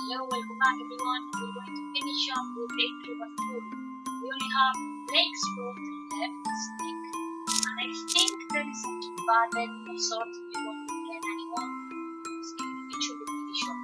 Hello, welcome back everyone. We're going to finish up with day 3 of food. We only have Blake's fruit left, stick, and I think there is some button of sort if you want to get anyone. It should be pretty short.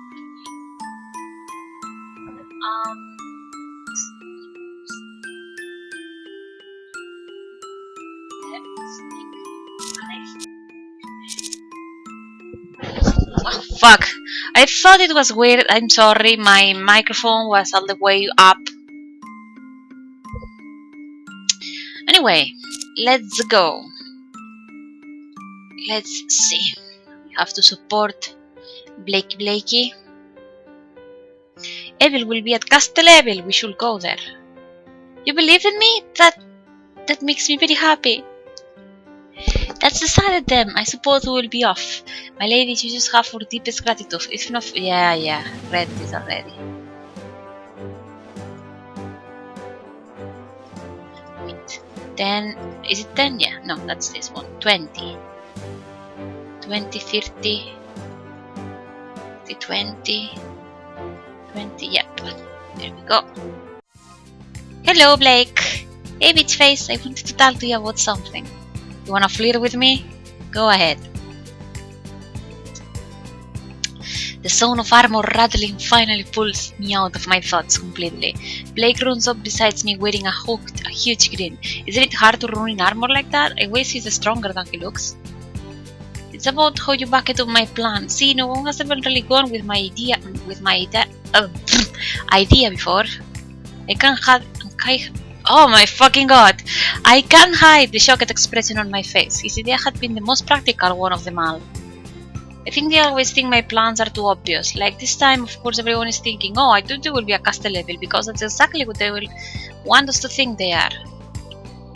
Oh, fuck. I thought it was weird. I'm sorry. My microphone was all the way up. Anyway, let's go. Let's see. We have to support Blakey. Evil will be at Castle Evil. We should go there. You believe in me? That makes me very happy. That's decided then. I suppose we will be off. My lady, you just have our deepest gratitude. If not, yeah, read this already. Wait, 10, is it 10? Yeah, no, that's this one. 20, 30, 20, yep. There we go. Hello, Blake. Hey, bitch face, I wanted to talk to you about something. You wanna flirt with me? Go ahead. The sound of armor rattling finally pulls me out of my thoughts completely. Blake runs up beside me wearing a huge grin. Isn't it hard to run in armor like that? I guess he's stronger than he looks. It's about how you back it up my plan. See, no one has ever really gone with my idea before. Oh my fucking god! I can't hide the shocked expression on my face. His idea had been the most practical one of them all. I think they always think my plans are too obvious. Like this time, of course, everyone is thinking, oh, I thought they will be a Castle Level because that's exactly what they will want us to think they are.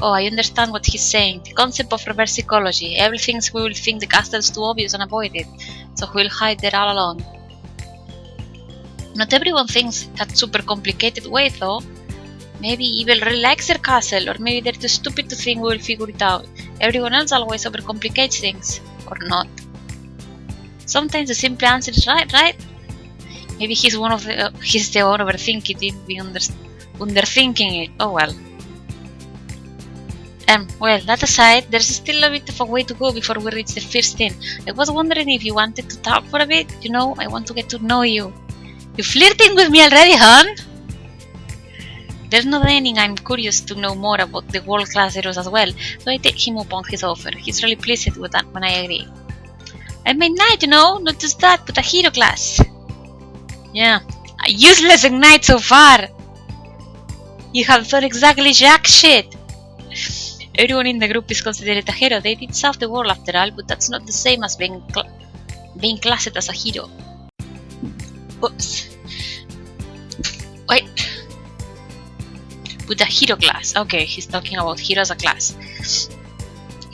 Oh, I understand what he's saying. The concept of reverse psychology. Everything we will think the castle is too obvious and avoid it, so we'll hide there all along. Not everyone thinks that super complicated way, though. Maybe Evil really likes their castle, or maybe they're too stupid to think we will figure it out. Everyone else always overcomplicates things, or not. Sometimes the simple answer is right? Maybe he's the one overthinking it, being underthinking it. Oh well. Well, that aside, there's still a bit of a way to go before we reach the first inn. I was wondering if you wanted to talk for a bit. You know, I want to get to know you. You flirting with me already, hon? There's no denying I'm curious to know more about the world-class heroes as well, so I take him up on his offer. He's really pleased with that when I agree. I may knight, you know, not just that, but a hero class. Yeah, a useless knight so far. You have done exactly jack shit. Everyone in the group is considered a hero. They did save the world after all, but that's not the same as being classed as a hero. Oops. Wait. With a hero class. Okay, he's talking about hero as a class.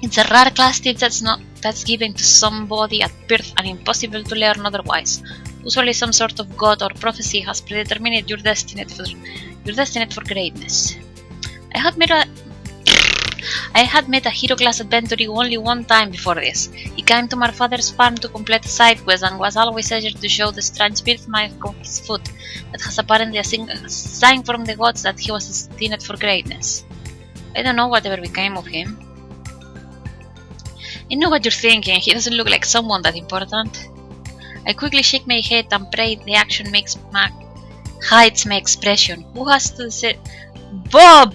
It's a rare class tip that's given to somebody at birth and impossible to learn otherwise. Usually some sort of god or prophecy has predetermined your destiny for greatness. I had met a hero class adventurer only one time before this. He came to my father's farm to complete a side quest and was always eager to show the strange birthmark on his foot that has apparently a sign from the gods that he was destined for greatness. I don't know whatever became of him. I know what you're thinking, he doesn't look like someone that important. I quickly shake my head and pray the action hides my expression. Who has to say Bob?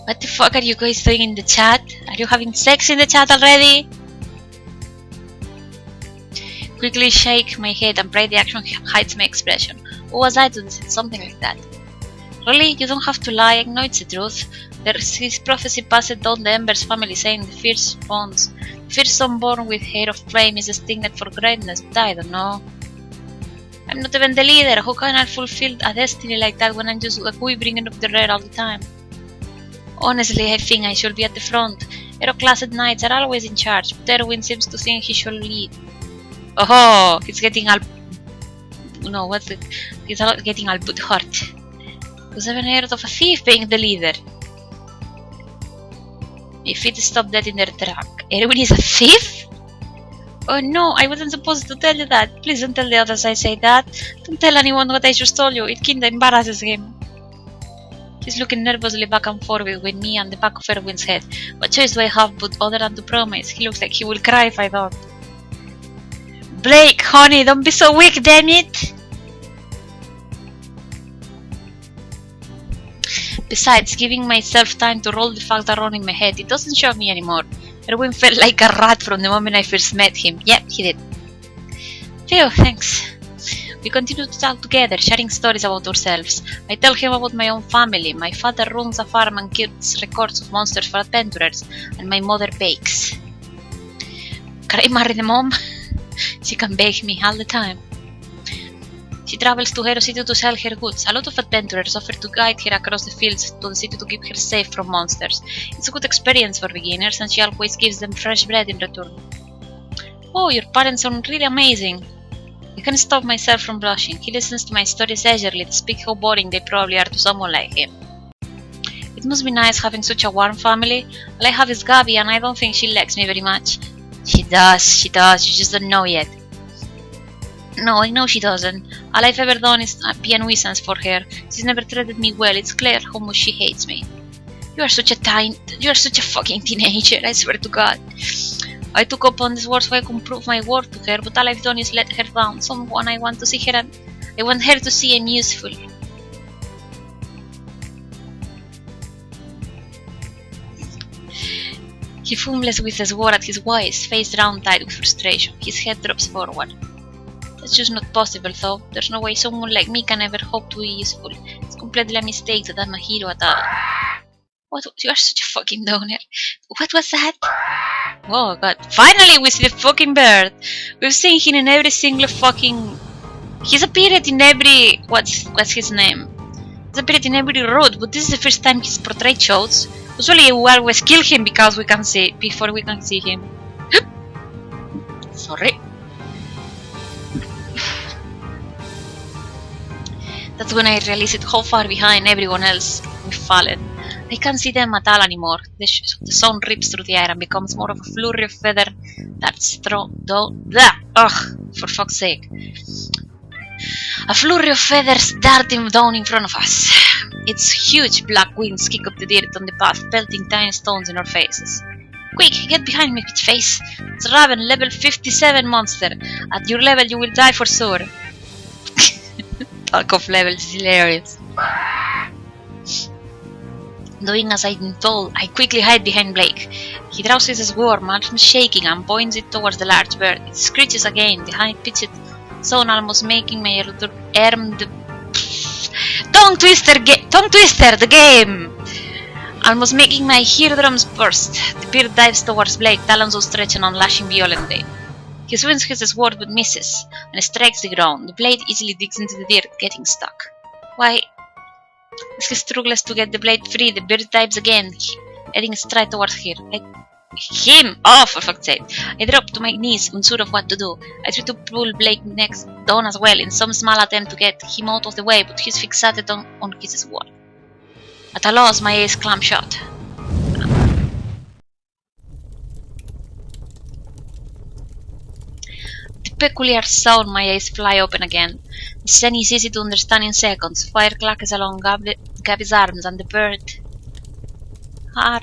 What the fuck are you guys doing in the chat? Are you having sex in the chat already? Quickly shake my head and pray the action hides my expression. Who was I to say something like that? Really? You don't have to lie, I know it's the truth. There's his prophecy passed down the Embers family saying the first son born with hair of flame is destined for greatness, but I don't know. I'm not even the leader. How can I fulfill a destiny like that when I'm just a boy bringing up the rear all the time? Honestly, I think I should be at the front. Hero-classed knights are always in charge, but Erwin seems to think he should lead. Oh, he's getting all... No, what's it? He's getting all but hurt. Because I haven't heard of a thief being the leader. My feet stopped dead in their track. Erwin is a thief? Oh no, I wasn't supposed to tell you that. Please don't tell the others I say that. Don't tell anyone what I just told you. It kinda embarrasses him. He's looking nervously back and forth between me and the back of Erwin's head. What choice do I have but other than to promise? He looks like he will cry if I don't. Blake, honey, don't be so weak, damn it! Besides, giving myself time to roll the fact around in my head, it doesn't shock me anymore. Erwin felt like a rat from the moment I first met him. Yep, he did. Phew, thanks. We continue to talk together, sharing stories about ourselves. I tell him about my own family. My father runs a farm and keeps records of monsters for adventurers, and my mother bakes. Can I marry the mom? She can bake me all the time. She travels to Hero City to sell her goods. A lot of adventurers offer to guide her across the fields to the city to keep her safe from monsters. It's a good experience for beginners, and she always gives them fresh bread in return. Oh, your parents sound really amazing. I can't stop myself from blushing. He listens to my stories leisurely to speak how boring they probably are to someone like him. It must be nice having such a warm family. All I have is Gabby, and I don't think she likes me very much. She does, you just don't know yet. No, I know she doesn't. All I've ever done is be a nuisance for her. She's never treated me well. It's clear how much she hates me. You are such a fucking teenager, I swear to God. I took up on this word so I could prove my worth to her, but all I've done is let her down. Someone I want to see her and I want her to see I'm useful. He fumbles with his word at his voice, face round tight with frustration. His head drops forward. That's just not possible, though. There's no way someone like me can ever hope to be useful. It's completely a mistake that I'm a hero at all. What? You are such a fucking downer. What was that? Oh god. Finally we see the fucking bird! We've seen him in every single fucking... He's appeared in every... What's his name? He's appeared in every road, but this is the first time his portrait shows. Usually we always kill him before we can see him. Sorry. That's when I realized how far behind everyone else we've fallen. I can't see them at all anymore. The sound rips through the air and becomes more of a flurry of feather that's thrown down. Ugh, for fuck's sake. A flurry of feathers darting down in front of us. Its huge black wings kick up the dirt on the path, pelting tiny stones in our faces. Quick, get behind me, bitch face! It's Raven, level 57 monster. At your level you will die for sure. Talk of levels is hilarious. Doing as I'm told, I quickly hide behind Blake. He douses his worm, arms shaking, and points it towards the large bird. It screeches again, the high-pitched sound almost making my tongue twister, the game! Almost making my eardrums burst. The bird dives towards Blake, talons outstretched and lashing violently. He swings his sword but misses, and strikes the ground. The blade easily digs into the dirt, getting stuck. Why? As he struggles to get the blade free, the bird dives again, heading straight towards him. Oh, for fuck's sake. I drop to my knees, unsure of what to do. I try to pull Blake next down as well, in some small attempt to get him out of the way, but he's fixated on his sword. At a loss, my eyes clamp shut. The peculiar sound, my eyes fly open again. The scene is easy to understand in seconds. Fire clackers along Gabby's arms and the bird.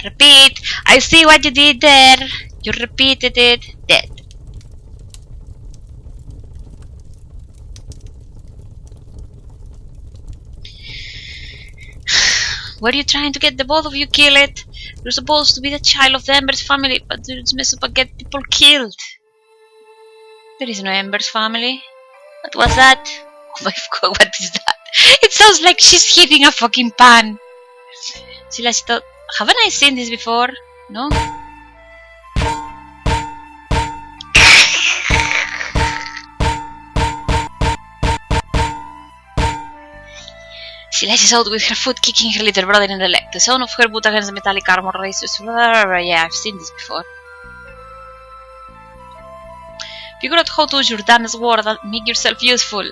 Repeat! I see what you did there! You repeated it. Dead. Were you trying to get the both of you killed? You're supposed to be the child of the Embers family, but you just mess up and get people killed. There is no Embers family. What was that? Oh my god, what is that? It sounds like she's hitting a fucking pan. She thought, haven't I seen this before? No? She lashes out with her foot, kicking her little brother in the leg. The sound of her boot against the metallic armor raises. Yeah, I've seen this before. Figure out how to use your damn sword and make yourself useful.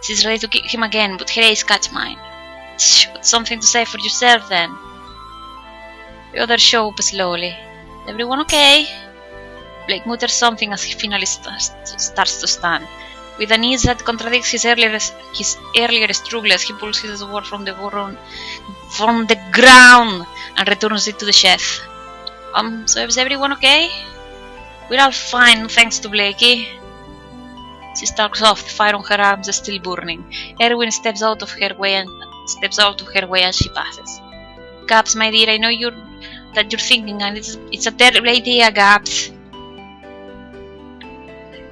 She's ready to kick him again, but her eyes catch mine. Got something to say for yourself then. The others show up slowly. Everyone okay? Blake mutters something as he finally starts to stand. With an ease that contradicts his earlier struggle, he pulls his sword from the ground and returns it to the chef. So is everyone okay? We're all fine, thanks to Blakey. She stalks off, the fire on her arms is still burning. Erwin steps out of her way as she passes. Gabs, my dear, I know that you're thinking, and it's a terrible idea, Gabs.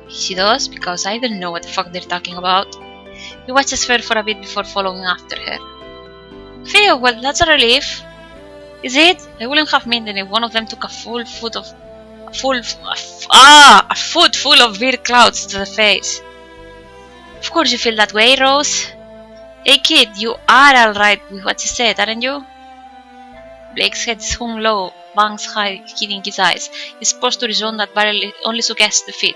She does, because I don't know what the fuck they're talking about. He watches her for a bit before following after her. Phew, well, that's a relief. Is it? I wouldn't have minded if one of them took a foot full of beer clouds to the face. Of course you feel that way, Rose. Hey kid, you are alright with what you said, aren't you? Blake's head is hung low, bangs high, hiding his eyes. He's posed to resume that barely only suggests defeat.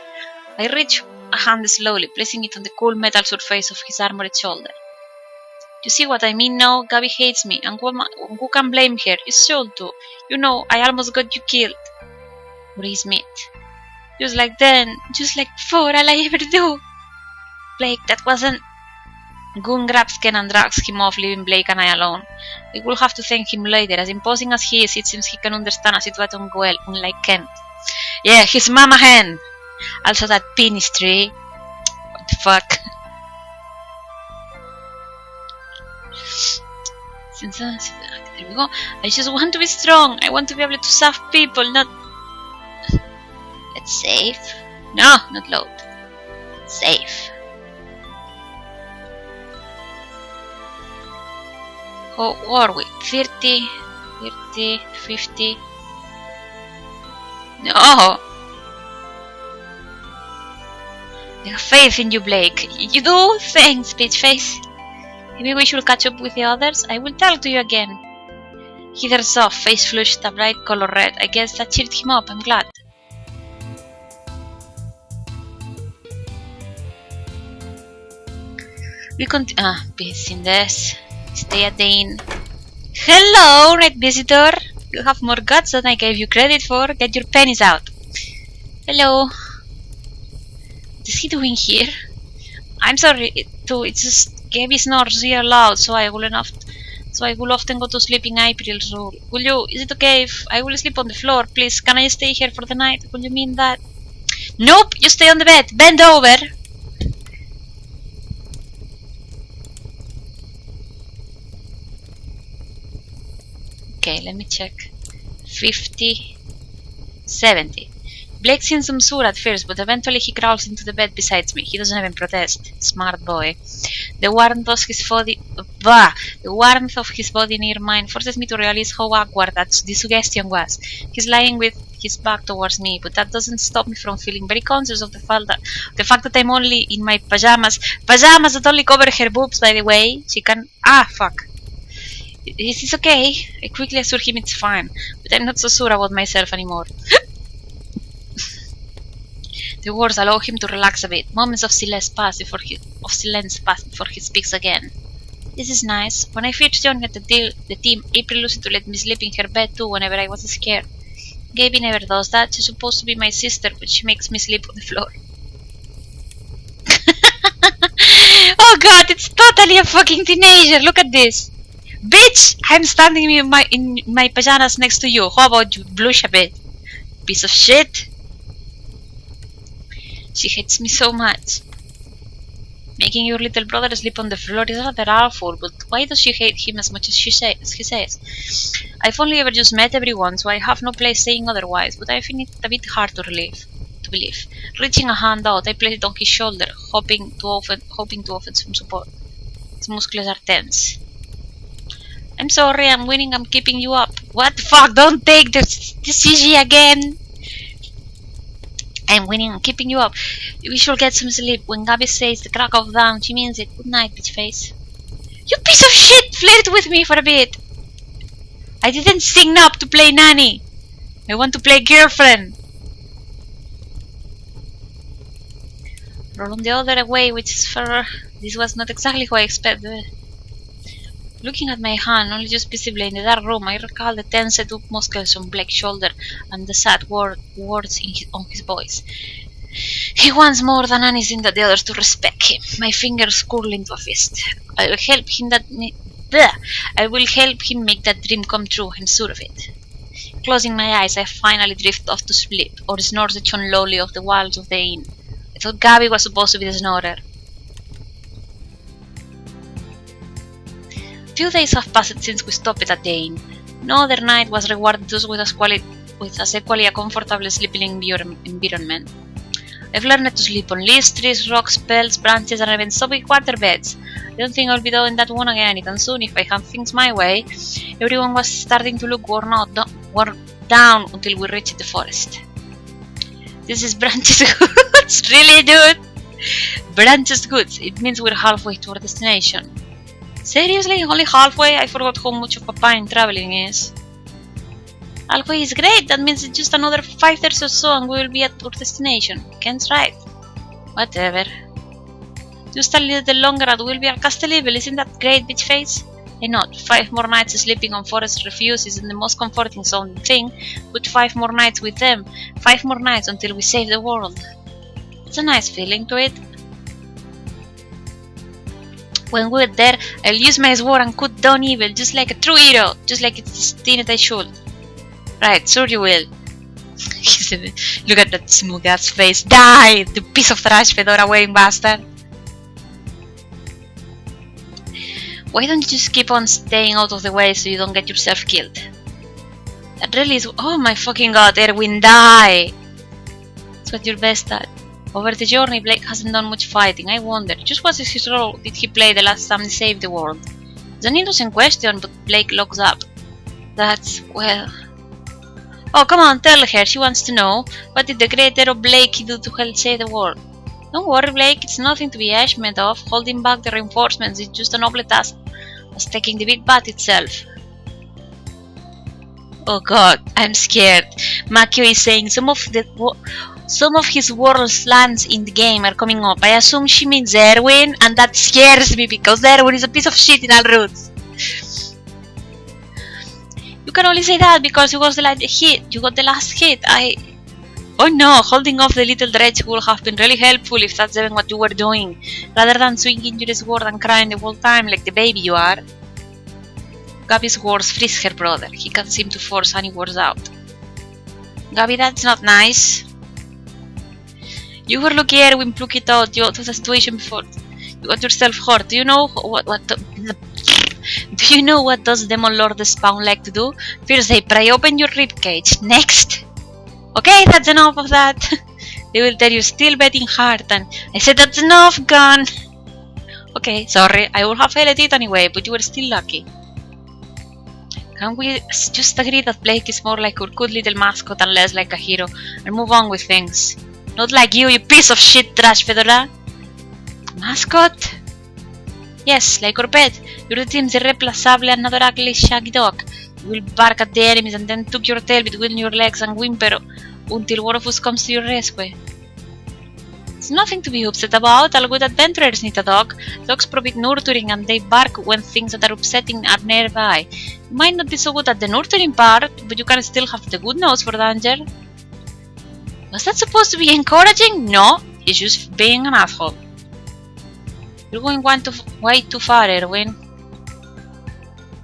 I reach a hand slowly, placing it on the cool metal surface of his armored shoulder. You see what I mean now? Gabby hates me, and who can blame her? You should too. You know, I almost got you killed. Breeze meat. Just like then, just like before, all I ever do. Blake, that wasn't... Goon grabs Ken and drags him off, leaving Blake and I alone. I will have to thank him later. As imposing as he is, it seems he can understand a situation well, unlike Ken. Yeah, his mama hen! Also that penis tree. What the fuck? There we go. I just want to be strong. I want to be able to serve people, not... Let's save. No, not load. Save. Oh, what are we? 30, 50. No! I have faith in you, Blake. You do? Thanks, bitch face. Maybe we should catch up with the others. I will talk to you again. He turns off, face flushed a bright color red. I guess that cheered him up. I'm glad. We continue. Peace in this. Stay at the inn. Hello, night visitor. You have more guts than I gave you credit for. Get your pennies out. Hello. What is he doing here? I'm sorry too. It's just Gabby snores real loud, so I will often go to sleep in April's room. Will you? Is it okay if I will sleep on the floor, please? Can I stay here for the night? Will you mean that? Nope. You stay on the bed. Bend over. Okay, let me check. 50, 70. Blake seems unsure at first, but eventually he crawls into the bed beside me. He doesn't even protest. Smart boy. The warmth of his body near mine forces me to realize how awkward that suggestion was. He's lying with his back towards me, but that doesn't stop me from feeling very conscious of the fact that I'm only in my pajamas. Pajamas that only cover her boobs, by the way. She can... fuck. Is this okay? I quickly assure him it's fine, but I'm not so sure about myself anymore. The words allow him to relax a bit. Moments of silence pass before he speaks again. This is nice. When I first joined the team, April used to let me sleep in her bed too whenever I was scared. Gabby never does that. She's supposed to be my sister, but she makes me sleep on the floor. Oh god, it's totally a fucking teenager. Look at this. Bitch! I'm standing in my pajamas next to you. How about you blush a bit? Piece of shit. She hates me so much. Making your little brother sleep on the floor is rather awful, but why does she hate him as much as he says? I've only ever just met everyone, so I have no place saying otherwise, but I find it a bit hard to believe. Reaching a hand out, I place it on his shoulder, hoping to offer some support. His muscles are tense. I'm sorry, I'm winning, I'm keeping you up. What the fuck? Don't take the CG again! I'm winning, I'm keeping you up. We should get some sleep. When Gabby says the crack of dawn, she means it. Good night, bitch face. You piece of shit! Flirt with me for a bit! I didn't sign up to play nanny! I want to play girlfriend! Roll on the other way, which is far... This was not exactly what I expected. Looking at my hand, only just visibly in the dark room, I recall the tensed up muscles on Blake's shoulder and the sad words on his voice. He wants more than anything that the others to respect him. My fingers curl into a fist. I will help him make that dream come true, I'm sure of it. Closing my eyes, I finally drift off to sleep, or snore the tune lowly off the walls of the inn. I thought Gabby was supposed to be the snorer. Few days have passed since we stopped at the inn. No other night was rewarded us with as equally a comfortable sleeping environment. I've learned to sleep on leaves, trees, rocks, bells, branches, and even soapy water beds. I don't think I'll be doing that one again anytime soon if I have things my way. Everyone was starting to look worn down until we reached the forest. This is Branches Goods, really, dude? Branches Goods, it means we're halfway to our destination. Seriously? Only halfway? I forgot how much of a pain traveling is. Halfway is great, that means it's just another 5 years or so and we will be at our destination. Ken's right. Whatever. Just a little longer and we'll be at Castle Evil, isn't that great, bitch face? I know, 5 more nights sleeping on forest refuse isn't the most comforting sounding thing, but 5 more nights with them, 5 more nights until we save the world. It's a nice feeling to it. When we're there, I'll use my sword and cut down evil, just like a true hero, just like it's destined I should. Right, sure you will. Look at that smooth ass face. Die! The piece of trash fedora wearing bastard. Why don't you just keep on staying out of the way so you don't get yourself killed? That really is. Oh my fucking god, Erwin, die! That's what you're best at. Over the journey, Blake hasn't done much fighting. I wonder, just what is his role did he play the last time he saved the world? It's an innocent question, but Blake locks up. That's, well... Oh, come on, tell her, she wants to know. What did the great hero Blake do to help save the world? Don't worry, Blake, it's nothing to be ashamed of. Holding back the reinforcements is just a noble task as taking the big bat itself. Oh god, I'm scared. Makio is saying some of his world's lands in the game are coming up. I assume she means Erwin, and that scares me because Erwin is a piece of shit in all roots. You can only say that because you got the last hit. Oh no, holding off the little dredge would have been really helpful if that's even what you were doing, rather than swinging your sword and crying the whole time like the baby you are. Gabby's words freeze her brother. He can't seem to force any words out. Gabby, that's not nice. You were lucky Erwin plucked it out. You out of the situation before you got yourself hurt. Do you know what does Demon Lord Spawn like to do? First they pry open your ribcage. Next. Okay, that's enough of that. They will tell you still betting hard and I said that's enough, gun. Okay, sorry, I would have held it anyway, but you were still lucky. Can we just agree that Blake is more like our good little mascot and less like a hero and move on with things? Not like you piece of shit trash fedora. Mascot? Yes, like our pet. You're the team's irreplaceable and another ugly shaggy dog. You will bark at the enemies and then tuck your tail between your legs and whimper until one of us comes to your rescue. It's nothing to be upset about. All good adventurers need a dog. Dogs provide nurturing and they bark when things that are upsetting are nearby. You might not be so good at the nurturing part, but you can still have the good nose for danger. Was that supposed to be encouraging? No, he's just being an asshole. You're going way too far, Erwin.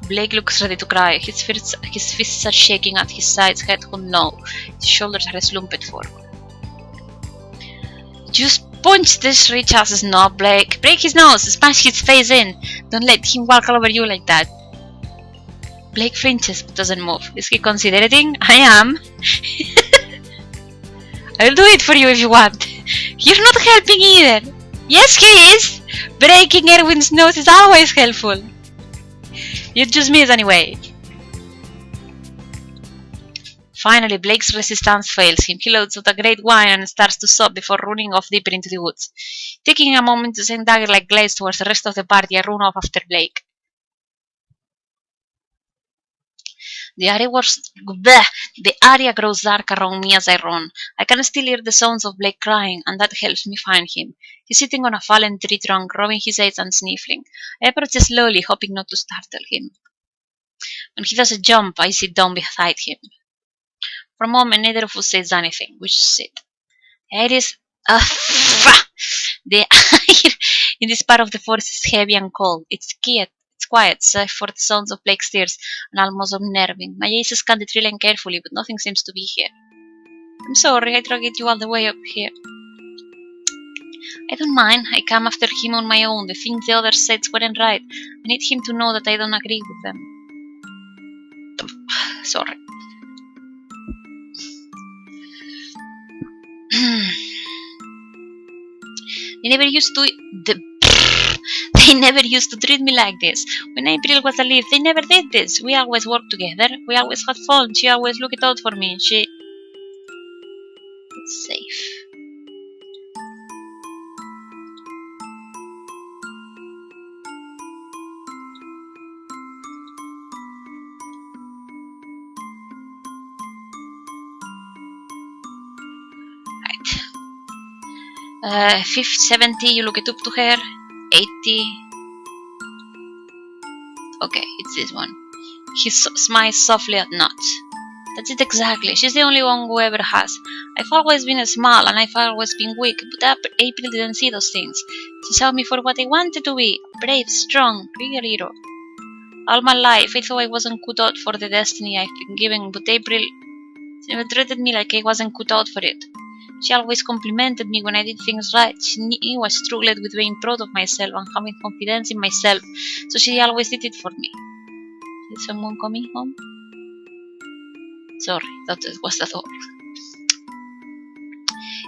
Blake looks ready to cry. His fists are shaking at his sides, head hung low. His shoulders are slumped forward. Just punch this rich ass's knob, Blake. Break his nose, smash his face in. Don't let him walk all over you like that. Blake flinches but doesn't move. Is he considering? I am. I'll do it for you if you want. You're not helping either. Yes, he is. Breaking Erwin's nose is always helpful. You just miss anyway. Finally, Blake's resistance fails him. He loads out a great whine and starts to sob before running off deeper into the woods. Taking a moment to send dagger-like glades towards the rest of the party, I run off after Blake. The area was bleh, the area grows dark around me as I run. I can still hear the sounds of Blake crying, and that helps me find him. He's sitting on a fallen tree trunk, rubbing his eyes and sniffling. I approach slowly, hoping not to startle him. When he does a jump, I sit down beside him. For a moment, neither of us says anything. We just sit. It is the air in this part of the forest is heavy and cold. It's quiet, save for the sounds of Blake's tears and almost unnerving. My eyes scan the tree line carefully, but nothing seems to be here. I'm sorry, I dragged you all the way up here. I don't mind. I come after him on my own. The things the others said weren't right. I need him to know that I don't agree with them. Sorry. They never used to treat me like this. When April was alive, they never did this. We always worked together. We always had fun. She always looked out for me. It's safe. Right. 70, you look it up to her. 80. Okay, it's this one. He smiles softly at Nuts. That's it exactly. She's the only one who ever has. I've always been small and I've always been weak, but April didn't see those things. She saw me for what I wanted to be. Brave, strong, real hero. All my life, I thought I wasn't cut out for the destiny I've been given, but April never treated me like I wasn't cut out for it. She always complimented me when I did things right. She knew I struggled with being proud of myself and having confidence in myself, so she always did it for me. Is someone coming home? Sorry, that was the door.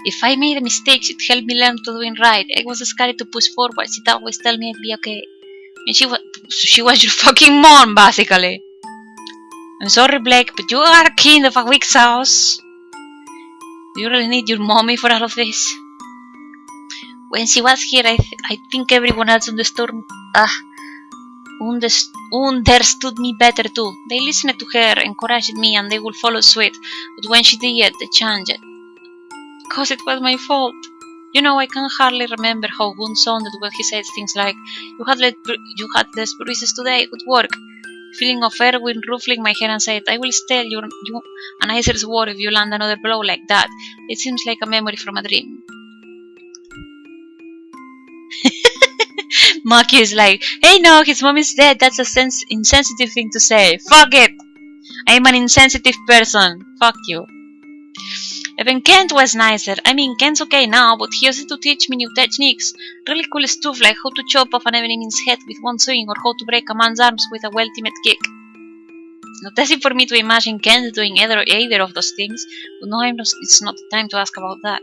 If I made a mistake, she'd help me learn to do it right. I was scared to push forward. She'd always tell me I'd be okay. And she was your fucking mom, basically. I'm sorry, Blake, but you are a king of a weak sauce. Do you really need your mommy for all of this? When she was here, I think everyone else understood me better too. They listened to her, encouraged me, and they would follow suit. But when she did, they changed. Because it was my fault. You know, I can hardly remember how Boone sounded when he said things like, you had less bruises today, good work. Feeling of Erwin ruffling my hair and said, I will tell you a nicer word if you land another blow like that. It seems like a memory from a dream. Maki is like, hey no, his mom is dead. That's a insensitive thing to say. Fuck it. I'm an insensitive person. Fuck you. Even Kent was nicer. I mean, Kent's okay now, but he used to teach me new techniques. Really cool stuff like how to chop off an enemy's head with one swing or how to break a man's arms with a ultimate kick. It's not easy for me to imagine Kent doing either of those things, but no, it's not the time to ask about that.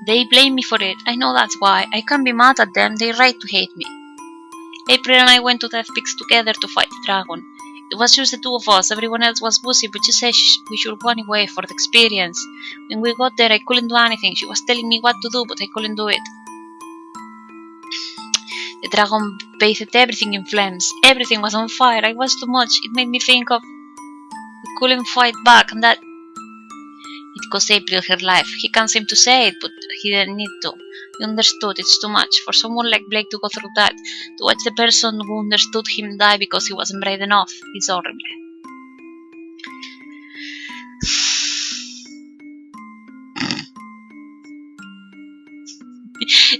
They blame me for it. I know that's why. I can't be mad at them. They're right to hate me. April and I went to Death Peaks together to fight the dragon. It was just the two of us. Everyone else was busy, but she said we should go anyway for the experience. When we got there, I couldn't do anything. She was telling me what to do, but I couldn't do it. The dragon bathed everything in flames. Everything was on fire. I was too much. It made me think of we couldn't fight back, and that it cost April her life. He can't seem to say it, but he didn't need to. He understood it's too much. For someone like Blake to go through that, to watch the person who understood him die because he wasn't brave enough, it's horrible.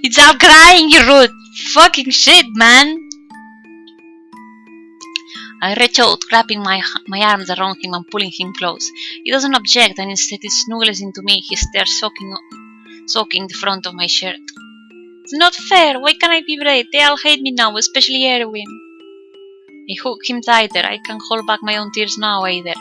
It's all crying, you rude fucking shit, man. I reach out, grabbing my arms around him and pulling him close. He doesn't object, and instead he snuggles into me, his hair soaking the front of my shirt. It's not fair. Why can't I be brave? They all hate me now, especially Erwin. I hug him tighter. I can't hold back my own tears now either.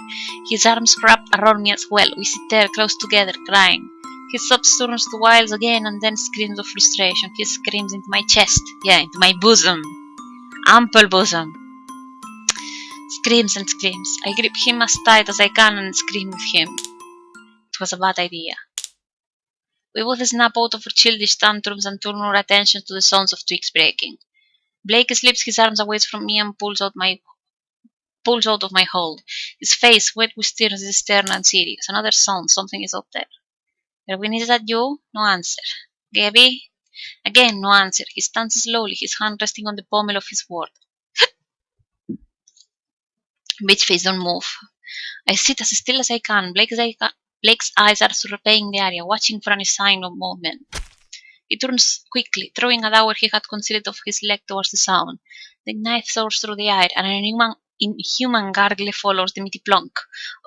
His arms wrap around me as well. We sit there close together, crying. He stops, turns to wiles again, and then screams of frustration. He screams into my chest. Yeah, into my bosom. Ample bosom. Screams and screams. I grip him as tight as I can and scream with him. It was a bad idea. We both snap out of our childish tantrums and turn our attention to the sounds of twigs breaking. Blake slips his arms away from me and pulls out my pulls out of my hold. His face wet with tears is stern and serious. Another sound. Something is up there. Erwin, is that you? No answer. Gabby? Again, no answer. He stands slowly, his hand resting on the pommel of his sword. Bitch face, don't move. I sit as still as I can. Blake's eyes are surveying the area, watching for any sign of movement. He turns quickly, throwing a dagger he had concealed of his leg towards the sound. The knife soars through the air, and an inhuman gargle follows the meaty plunk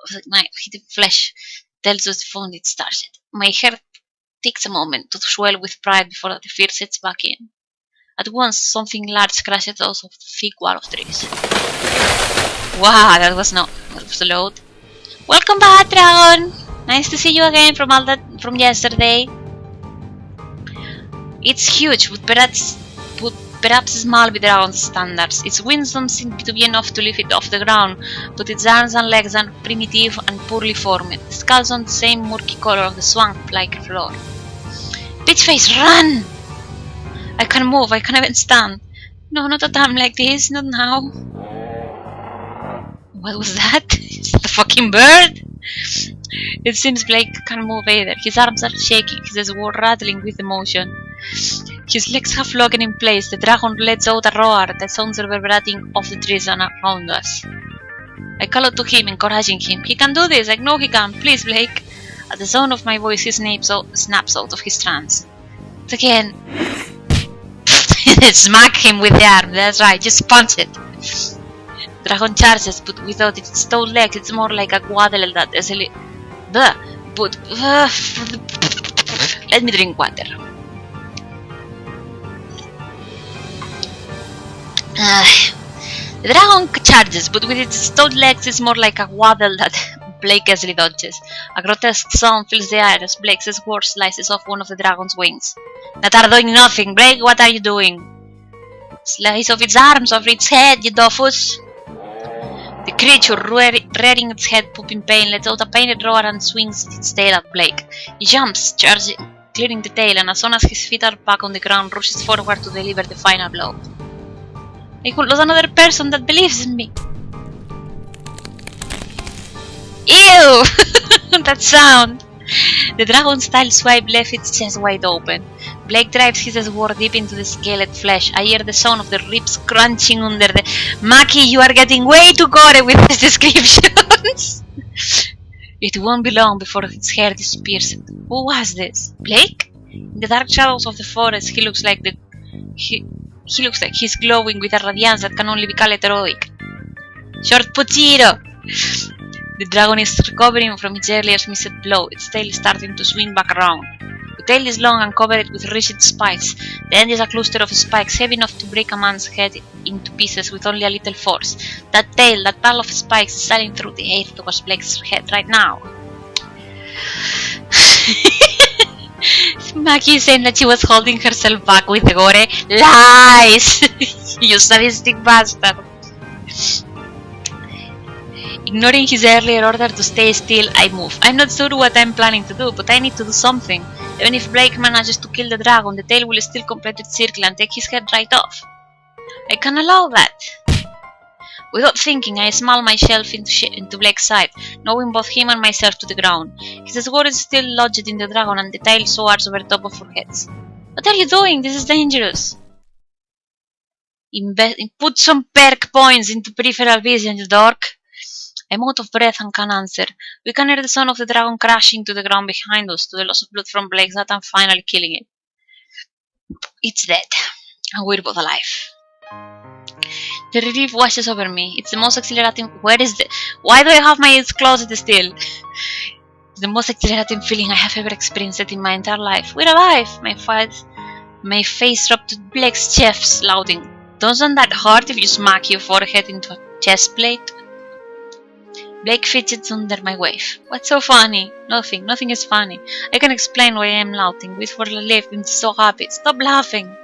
of the knife hitting flesh, tells us the found it started. My heart takes a moment to swell with pride before the fear sets back in. At once, something large crashes out of the thick wall of trees. Wow, that was loud. Welcome back, Dragon! Nice to see you again from yesterday. It's huge, but perhaps small by Dragon's standards. Its wings don't seem to be enough to lift it off the ground, but its arms and legs are primitive and poorly formed. The skull's on the same murky color of the swamp-like floor. Bitchface, run! I can't move, I can't even stand. No, not a time like this, not now. What was that? Is that a fucking bird? It seems Blake can't move either. His arms are shaking, his sword rattling with emotion. His legs have locked in place. The dragon lets out a roar that sounds reverberating off the trees around us. I call out to him, encouraging him. He can do this, I know he can. Please, Blake. At the sound of my voice, he snaps out of his trance. But again. Smack him with the arm, that's right, just punch it. The dragon charges, but without its toe legs, it's more like a waddle that easily. Let me drink water. The dragon charges, but with its stout legs, it's more like a waddle that Blake easily dodges. A grotesque sound fills the air as Blake's sword slices off one of the dragon's wings. That are doing nothing. Blake, what are you doing? Slice off its arms, off its head, you doofus. The creature, rearing its head, pooping pain, lets out a painted roar and swings its tail at Blake. He jumps, charging, clearing the tail, and as soon as his feet are back on the ground, rushes forward to deliver the final blow. I could lose another person that believes in me. Ew! That sound! The dragon-style swipe left its chest wide open. Blake drives his sword deep into the scaled flesh. I hear the sound of the ribs crunching under the... Maki, you are getting way too gory with these descriptions! It won't be long before its hair disappears. Who was this? Blake? In the dark shadows of the forest, he looks like he's glowing with a radiance that can only be called heroic. Short Pochiro! The dragon is recovering from its earlier missed blow, its tail is starting to swing back around. The tail is long and covered with rigid spikes. The end is a cluster of spikes heavy enough to break a man's head into pieces with only a little force. That tail, that pile of spikes, is sailing through the air towards Blake's head right now. Maki is saying that she was holding herself back with the gore. Lies! You sadistic bastard! Ignoring his earlier order to stay still, I move. I'm not sure what I'm planning to do, but I need to do something. Even if Blake manages to kill the dragon, the tail will still complete its circle and take his head right off. I can allow that. Without thinking, I smile myself into Blake's side, knowing both him and myself to the ground. His sword is still lodged in the dragon and the tail soars over top of our heads. What are you doing? This is dangerous. Put some perk points into peripheral vision, you dork. I'm out of breath and can't answer. We can hear the sound of the dragon crashing to the ground behind us, to the loss of blood from Blake's head and finally killing it. It's dead, and we're both alive. The relief washes over me. It's the most exhilarating... Why do I have my eyes closed still? It's the most exhilarating feeling I have ever experienced in my entire life. We're alive! My face dropped to Blake's chest, shouting, "Doesn't that hurt if you smack your forehead into a chest plate?" Blake fidgets under my wave. What's so funny? Nothing is funny. I can explain why I am laughing. With for relief, I'm so happy. Stop laughing.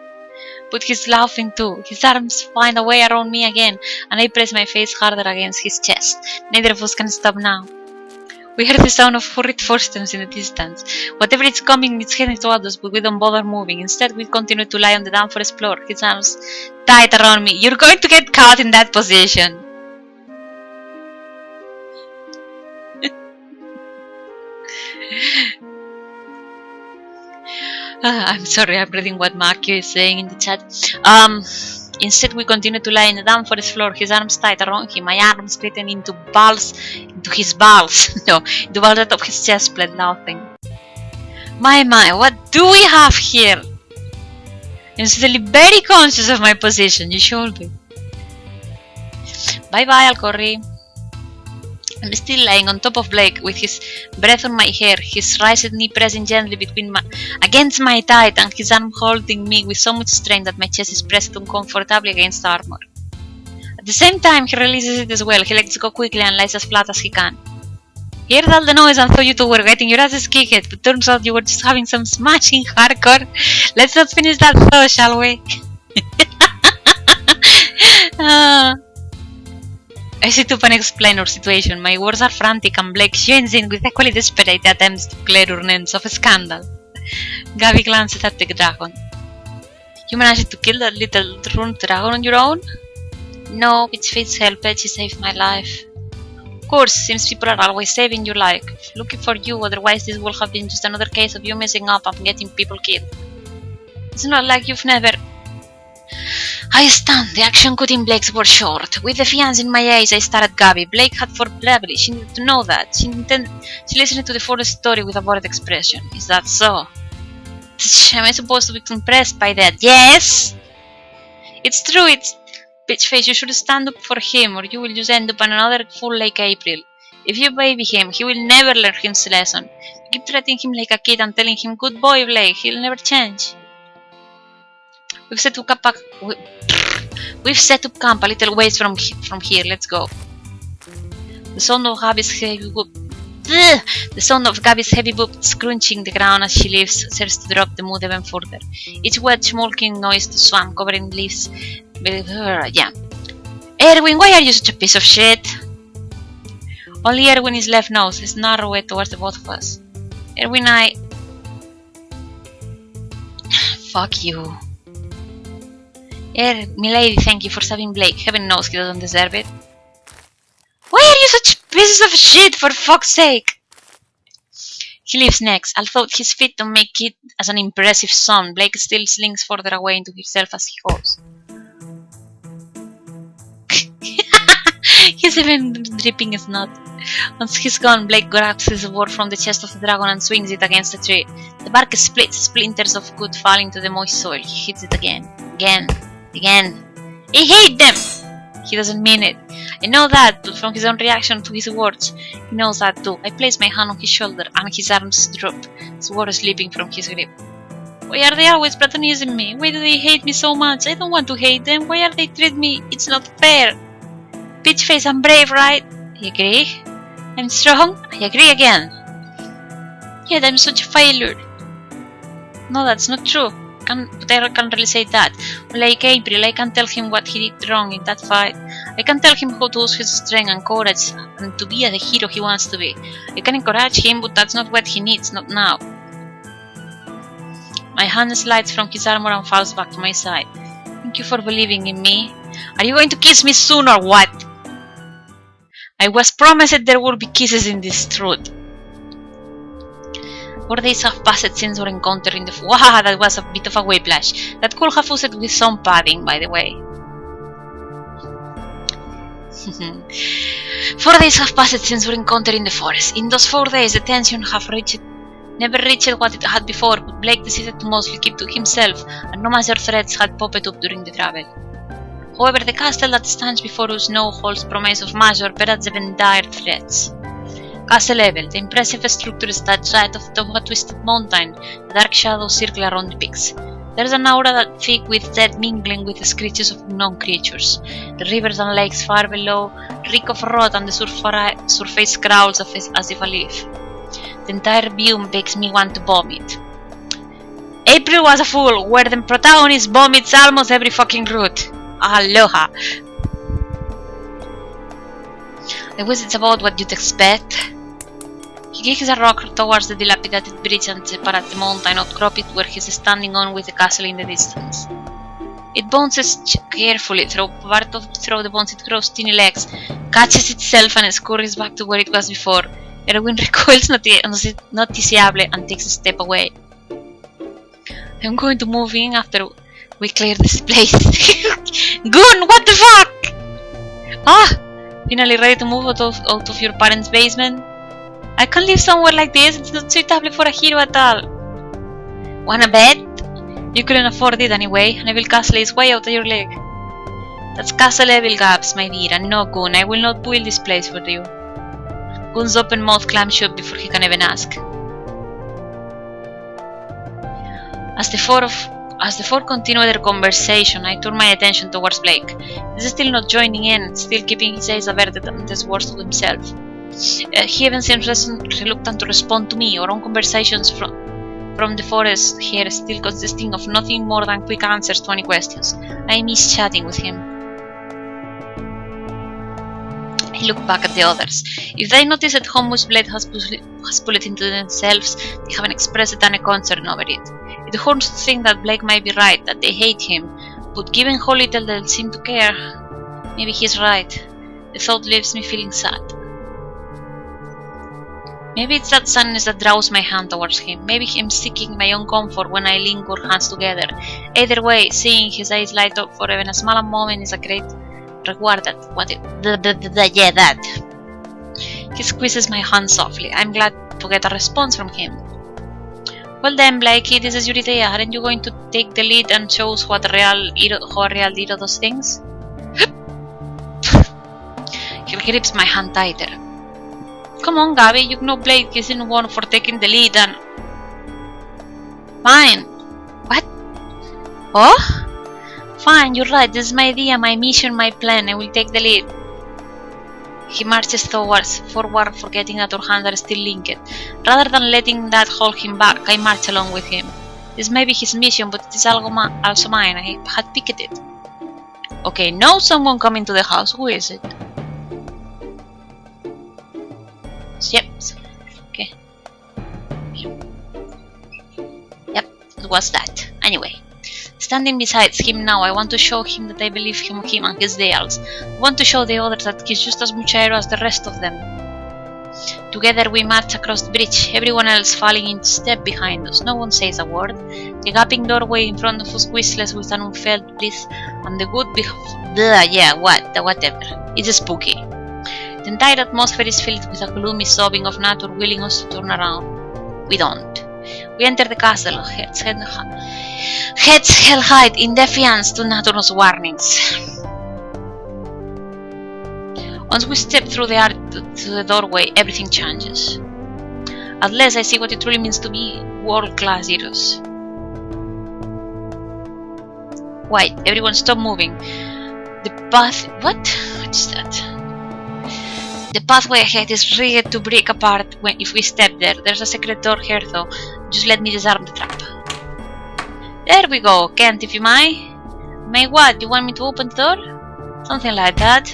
But he's laughing too. His arms find a way around me again, and I press my face harder against his chest. Neither of us can stop now. We hear the sound of hurried footsteps in the distance. Whatever is coming, it's heading toward us, but we don't bother moving. Instead, we continue to lie on the damp forest floor, his arms tight around me. You're going to get caught in that position. I'm sorry, I'm reading what Maki is saying in the chat. Instead, we continue to lie in the damp forest floor, his arms tight around him, my arms written into his balls. No, into balls out of his chest plate, laughing. My, what do we have here? I'm suddenly very conscious of my position, you should be. Bye bye, Alcorri. I'm still lying on top of Blake with his breath on my hair, his raised knee pressing gently against my thigh, and his arm holding me with so much strength that my chest is pressed uncomfortably against armor. At the same time, he releases it as well. He lets go quickly and lies as flat as he can. Heard all the noise and thought you two were getting your asses kicked, but turns out you were just having some smashing hardcore. Let's not finish that though, shall we? I sit up and explain our situation. My words are frantic and Blake joins in with equally desperate attempts to clear our names of a scandal. Gabby glances at the dragon. You managed to kill that little ruined dragon on your own? No, it's Fate's help, she saved my life. Of course, since people are always saving your life. Looking for you, otherwise this would have been just another case of you messing up and getting people killed. It's not like you've never... I stunned. The action cut in Blake's were short. With the fiance in my eyes, I stared at Gabby. Blake had for bravery. She needed to know that. She listened to the forest story with a worried expression. Is that so? Am I supposed to be impressed by that? Yes! It's true, it's... Bitch face, you should stand up for him, or you will just end up on another fool like April. If you baby him, he will never learn his lesson. You keep treating him like a kid and telling him, good boy, Blake, he'll never change. We've set up camp a little ways from here. Let's go. The sound of Gabby's heavy boots crunching the ground as she leaves serves to drop the mood even further. Each wet, smoking noise to swamp covering leaves. Yeah. Erwin, why are you such a piece of shit? Only Erwin is left nose. His narrow way towards the both of us. Erwin, Fuck you. Milady, thank you for saving Blake. Heaven knows he doesn't deserve it. Why are you such pieces of shit, for fuck's sake? He leaves next. Although his feet don't make it as an impressive son, Blake still slinks further away into himself as he goes. He's even dripping snot. Once he's gone, Blake grabs his sword from the chest of the dragon and swings it against the tree. The bark splits, splinters of wood fall into the moist soil. He hits it again. Again. I hate them! He doesn't mean it. I know that, but from his own reaction to his words, he knows that too. I place my hand on his shoulder and his arms drop, sword slipping from his grip. Why are they always patronizing me? Why do they hate me so much? I don't want to hate them. Why are they treat me? It's not fair. Bitch face, I'm brave, right? I agree. I'm strong? I agree again. Yet I'm such a failure. No, that's not true. But I can't really say that. Like April, I can tell him what he did wrong in that fight. I can tell him how to use his strength and courage and to be the hero he wants to be. I can encourage him, but that's not what he needs, not now. My hand slides from his armor and falls back to my side. Thank you for believing in me. Are you going to kiss me soon or what? I was promised there would be kisses in this truth. 4 days have passed since our encounter in the... Wow, that was a bit of a whiplash. That could have used with some padding, by the way. 4 days have passed since our encounter in the forest. In those 4 days, the tension never reached what it had before, but Blake decided to mostly keep to himself, and no major threats had popped up during the travel. However, the castle that stands before us now holds promise of major, perhaps even dire threats. Castle level, the impressive structure stands right off the top of a twisted mountain, the dark shadows circle around the peaks. There is an aura that thick with death mingling with the screeches of unknown creatures. The rivers and lakes far below reek of rot and the surface crawls as if a leaf. The entire view makes me want to vomit. April was a fool, where the protagonist vomits almost every fucking route. Aloha! I guess it's about what you'd expect. He kicks a rock towards the dilapidated bridge and separates the mountain outcropping where he's standing on with the castle in the distance. It bounces carefully through the bones, it grows tiny legs, catches itself and scurries back to where it was before. Erwin recoils noticeably and takes a step away. I'm going to move in after we clear this place. Goon, what the fuck? Ah! Finally ready to move out of your parents' basement? I can't live somewhere like this. It's not suitable for a hero at all. Wanna bet? You couldn't afford it anyway. An evil castle is way out of your league. That's castle level, Gabs, my dear, and no, Goon. I will not build this place for you. Goon's open mouth clams shut before he can even ask. As the four continue their conversation, I turn my attention towards Blake. He's still not joining in, still keeping his eyes averted and his words to himself. He even seems reluctant to respond to me. Our own conversations from the forest here still consisting of nothing more than quick answers to any questions. I miss chatting with him. I look back at the others. If they notice that Homus Blade has pulled it into themselves, they haven't expressed any concern over it. It hurts to think that Blake might be right, that they hate him, but given how little they seem to care, maybe he's right. The thought leaves me feeling sad. Maybe it's that sadness that draws my hand towards him. Maybe I'm seeking my own comfort when I link our hands together. Either way, seeing his eyes light up for even a small moment is a great reward. Yeah, that. He squeezes my hand softly. I'm glad to get a response from him. Well then, Blakey, this is your idea. Aren't you going to take the lead and show us how a real hero does things? He grips my hand tighter. Come on, Gabby, you know Blake isn't one for taking the lead and... Fine. What? Oh? Fine, you're right. This is my idea, my mission, my plan. I will take the lead. He marches forward, forgetting that our hands are still linked. Rather than letting that hold him back, I march along with him. This may be his mission, but it is also mine. I had picked it. Okay, now someone coming to the house. Who is it? Yep. Okay. Yep, it was that. Anyway. Standing beside him now, I want to show him that I believe him and his deals. I want to show the others that he's just as much a hero as the rest of them. Together we march across the bridge, everyone else falling into step behind us. No one says a word. The gaping doorway in front of us whistles with an unfelt breath, and the wood whatever. It's spooky. The entire atmosphere is filled with a gloomy sobbing of nature willing us to turn around. We don't. We enter the castle, heads held high in defiance to Nature's warnings. Once we step through the doorway, everything changes. At least I see what it really means to be world-class heroes. Wait, everyone stop moving. The path... What? What is that? The pathway ahead is rigged to break apart if we step there. There's a secret door here though. Just let me disarm the trap. There we go, Kent, if you may. May what? You want me to open the door? Something like that.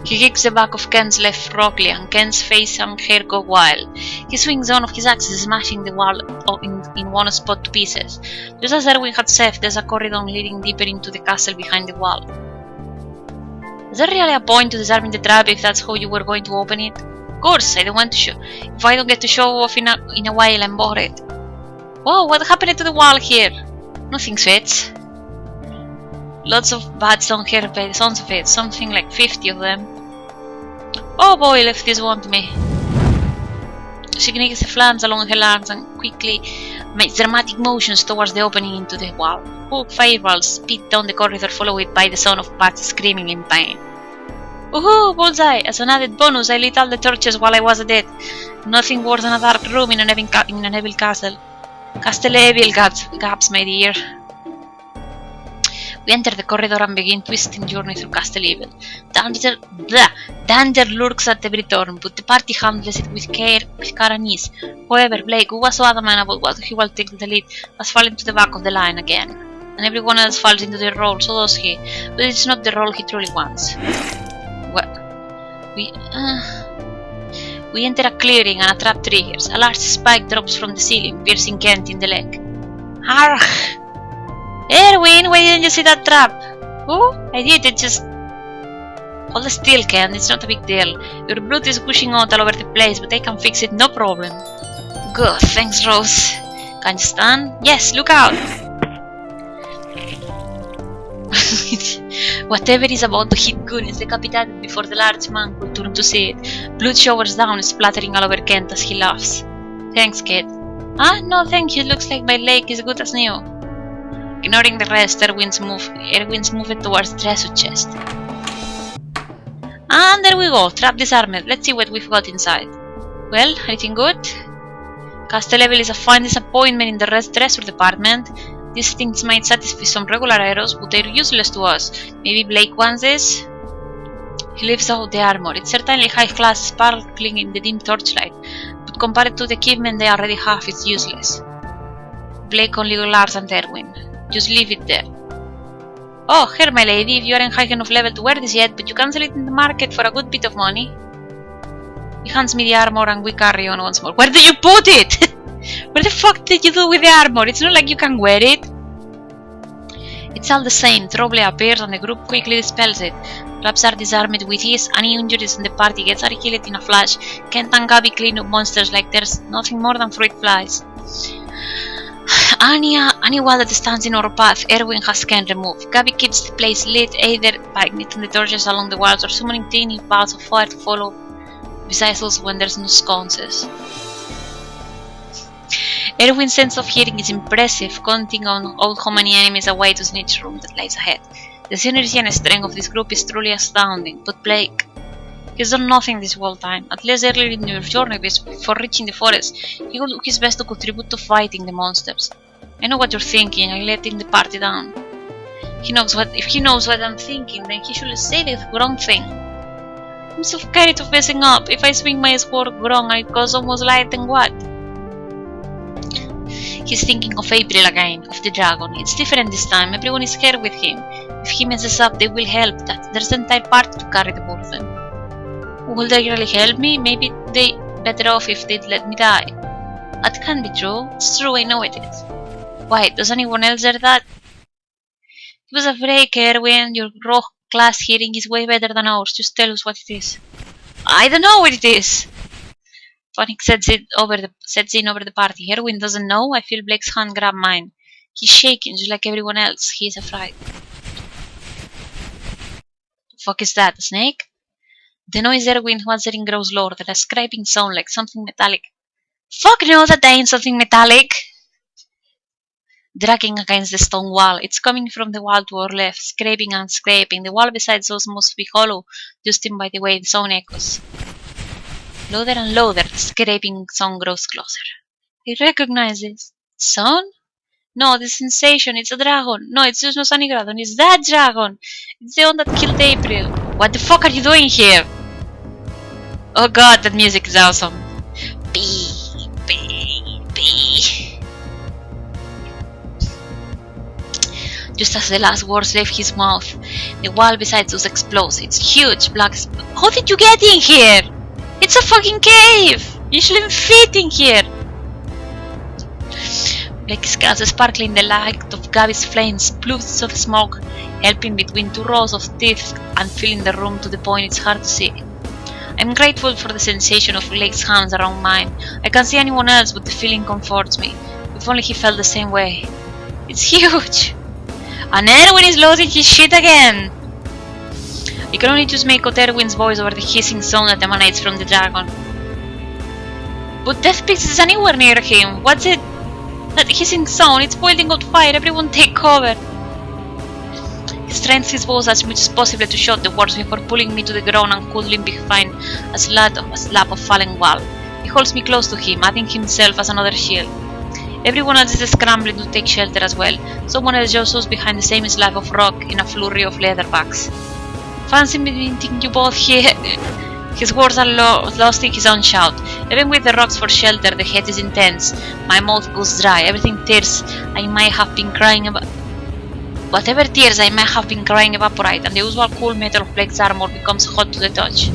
He kicks the back of Kent's left roughly, and Kent's face and hair go wild. He swings one of his axes, smashing the wall in one spot to pieces. Just as Erwin had said, there's a corridor leading deeper into the castle behind the wall. Is there really a point to disarming the trap if that's how you were going to open it? Of course, I don't want to show. If I don't get to show off in a while, I'm bored. Whoa, what happened to the wall here? Nothing fits. Lots of bats down here by the sounds of it, something like 50 of them. Oh boy, left this one to me. She kicks the flames along her arms and quickly makes dramatic motions towards the opening into the wall. Hook fireballs speed down the corridor, followed by the sound of bats screaming in pain. Woohoo! Bullseye! As an added bonus, I lit all the torches while I was at it. Nothing worse than a dark room in an evil castle. Castle evil, Gaps, my dear. We enter the corridor and begin twisting journey through Castle Evil. Danger lurks at every turn, but the party handles it with care and ease. However, Blake, who was so adamant about what he will take the lead, has fallen to the back of the line again. And everyone else falls into their role, so does he. But it's not the role he truly wants. Well, we enter a clearing and a trap triggers. A large spike drops from the ceiling, piercing Kent in the leg. Argh! Erwin, why didn't you see that trap? Oh, I did, it just... Hold still, Ken, it's not a big deal. Your blood is gushing out all over the place, but I can fix it, no problem. Good, thanks, Rose. Can you stand? Yes, look out! Whatever is about to hit Gun is decapitated before the large man could turn to see it. Blood showers down, splattering all over Kent as he laughs. Thanks, kid. Ah, no thank you, looks like my leg is good as new. Ignoring the rest, Erwin's moved towards the treasure chest. And there we go, trap disarmed. Let's see what we've got inside. Well, anything good? Castle level is a fine disappointment in the treasure department. These things might satisfy some regular arrows, but they're useless to us. Maybe Blake wants this? He lifts out the armor. It's certainly high class, sparkling in the dim torchlight, but compared to the equipment they already have, it's useless. Blake only glares at Erwin. Just leave it there. Oh, here, my lady, if you aren't high enough level to wear this yet, but you can sell it in the market for a good bit of money. He hands me the armor and we carry on once more. Where did you put it? What the fuck did you do with the armor? It's not like you can wear it. It's all the same. Trouble appears and the group quickly dispels it. Traps are disarmed with ease. Any injuries in the party gets killed in a flash. Kent and Gabby clean up monsters like there's nothing more than fruit flies. Any wall that stands in our path, Erwin has Ken removed. Gabby keeps the place lit either by igniting the torches along the walls or summoning tiny balls of fire to follow besides us when there's no sconces. Erwin's sense of hearing is impressive, counting on how many enemies await us in each room that lies ahead. The synergy and strength of this group is truly astounding, but Blake, he's done nothing this whole time. At least earlier in your journey before reaching the forest, he would do his best to contribute to fighting the monsters. I know what you're thinking, I'm letting the party down. If he knows what I'm thinking, then he should say the wrong thing. I'm so scared of messing up. If I swing my sword wrong, I cause almost light, then what? He's thinking of April again, of the dragon. It's different this time, everyone is here with him. If he messes up, they will help. There's the entire party to carry the burden. Will they really help me? Maybe they better off if they'd let me die. That can be true. It's true, I know it is. Why, does anyone else hear that? Give us a break, Erwin. Your raw class hearing is way better than ours. Just tell us what it is. I don't know what it is. Panic sets in over the party. Erwin doesn't know. I feel Blake's hand grab mine. He's shaking just like everyone else. He's afraid. The fuck is that? A snake? The noise Erwin was hearing grows lower. There's a scraping sound like something metallic. Fuck no, that ain't something metallic! Dragging against the stone wall. It's coming from the wall to our left, scraping and scraping. The wall beside us must be hollow, judging by the way the sound echoes. Louder and louder, the scraping sound grows closer. I recognize this. Sound? No, the sensation, it's a dragon. No, it's just no sunny dragon, it's that dragon. It's the one that killed April. What the fuck are you doing here? Oh god, that music is awesome. Bee. Just as the last words left his mouth, the wall beside us explodes. It's huge, black. How did you get in here? It's a fucking cave! You shouldn't fit in here! Blake scans sparkling the light of Gabby's flames, plumes of smoke, helping between two rows of teeth and filling the room to the point it's hard to see. I'm grateful for the sensation of Blake's hands around mine. I can't see anyone else, but the feeling comforts me. If only he felt the same way. It's huge! And Erwin is losing his shit again! I can only just make out Erwin's voice over the hissing sound that emanates from the dragon. But Deathpix is anywhere near him. What's it? That hissing sound, it's boiling out fire. Everyone take cover. He strengthens his voice as much as possible to shout the words before pulling me to the ground and cuddling behind a slab of fallen wall. He holds me close to him, adding himself as another shield. Everyone else is scrambling to take shelter as well. Someone else jostles behind the same slab of rock in a flurry of leatherbacks. Fancy meeting you both here. His words are lost in his own shout. Even with the rocks for shelter, the heat is intense. My mouth goes dry. Everything tears I might have been crying about. Whatever tears I might have been crying evaporate, and the usual cool metal of Blake's armor becomes hot to the touch.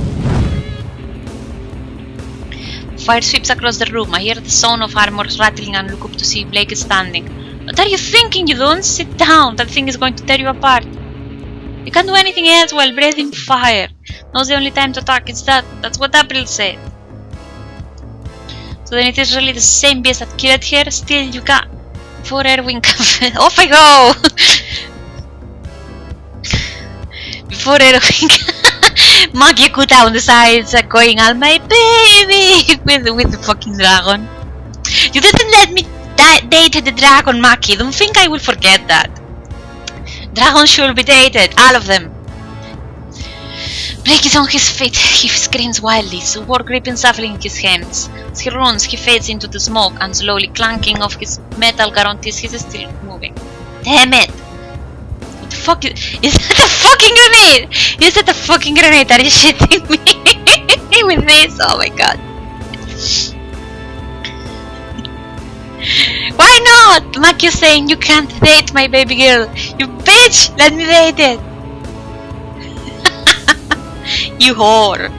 Fire sweeps across the room. I hear the sound of armor rattling and look up to see Blake standing. What are you thinking, you don't? Sit down. That thing is going to tear you apart. You can't do anything else while breathing fire. Now's the only time to attack. It's that. That's what April said. So then it is really the same beast that killed her. Still, you got. Before Erwin can. Off I go! Before Erwin can. Maggie cut out the sides, going all my baby! with the fucking dragon. You didn't let me date the dragon, Maki. Don't think I will forget that. Dragons should be dated, all of them. Blake is on his feet. He screams wildly, sword gripping softly in his hands. As he runs, he fades into the smoke, and slowly clanking of his metal guarantees he's still moving. Damn it! What the fuck is that a fucking grenade? Is that a fucking grenade? Are you shitting me with this? Oh my god. Why not? Maki is saying you can't date my baby girl. You bitch! Let me date it! You whore!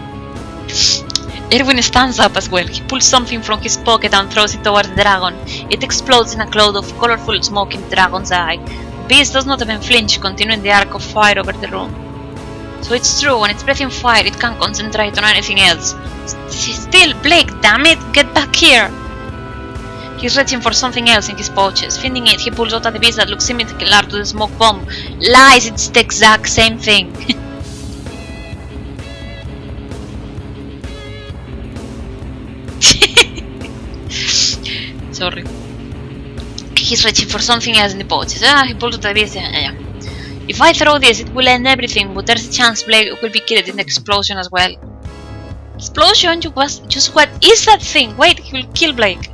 Erwin stands up as well. He pulls something from his pocket and throws it towards the dragon. It explodes in a cloud of colorful smoke in the dragon's eye. The beast does not even flinch, continuing the arc of fire over the room. So it's true, when it's breathing fire, it can't concentrate on anything else. Still, Blake, damn it, get back here! He's reaching for something else in his pouches. Finding it, he pulls out a beast that looks similar to the smoke bomb. Lies, it's the exact same thing. Sorry. He's reaching for something else in the pouches. He pulls out a beast. If I throw this, it will end everything, but there's a chance Blake will be killed in the explosion as well. Explosion? Just what is that thing? Wait, he will kill Blake.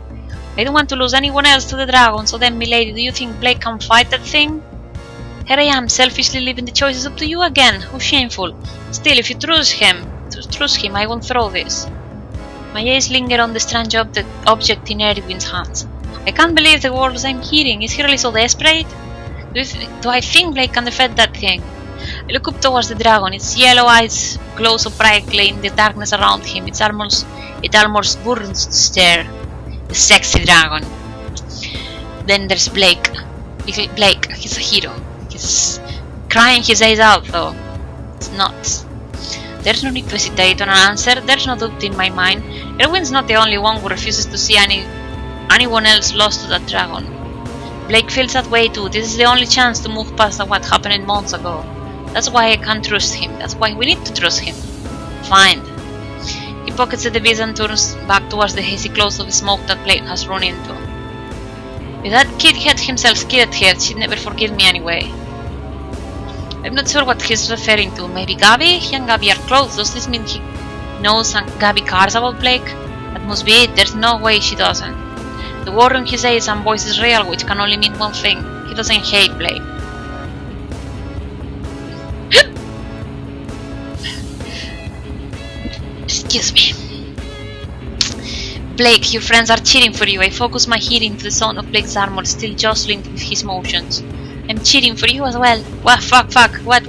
I don't want to lose anyone else to the dragon, so then, milady, do you think Blake can fight that thing? Here I am, selfishly leaving the choices up to you again. How shameful. Still, if you trust him, I won't throw this. My eyes linger on the strange object in Erwin's hands. I can't believe the words I'm hearing. Is he really so desperate? Do I think Blake can defend that thing? I look up towards the dragon. Its yellow eyes glow so brightly in the darkness around him. It almost burns to stare. The sexy dragon. Then there's Blake. Little Blake, he's a hero. He's crying his eyes out though. It's nuts. There's no need to hesitate on an answer. There's no doubt in my mind. Erwin's not the only one who refuses to see anyone else lost to that dragon. Blake feels that way too. This is the only chance to move past what happened months ago. That's why I can't trust him. That's why we need to trust him. Fine. He pockets the beast and turns back towards the hazy clouds of smoke that Blake has run into. If that kid had himself scared here, she'd never forgive me anyway. I'm not sure what he's referring to. Maybe Gabby? He and Gabby are close. Does this mean he knows and Gabby cares about Blake? That must be it. There's no way she doesn't. The word in his eyes and voice is real, which can only mean one thing. He doesn't hate Blake. Excuse me. Blake, your friends are cheering for you. I focus my hearing to the sound of Blake's armor still jostling with his motions. I'm cheering for you as well. What? Fuck. What?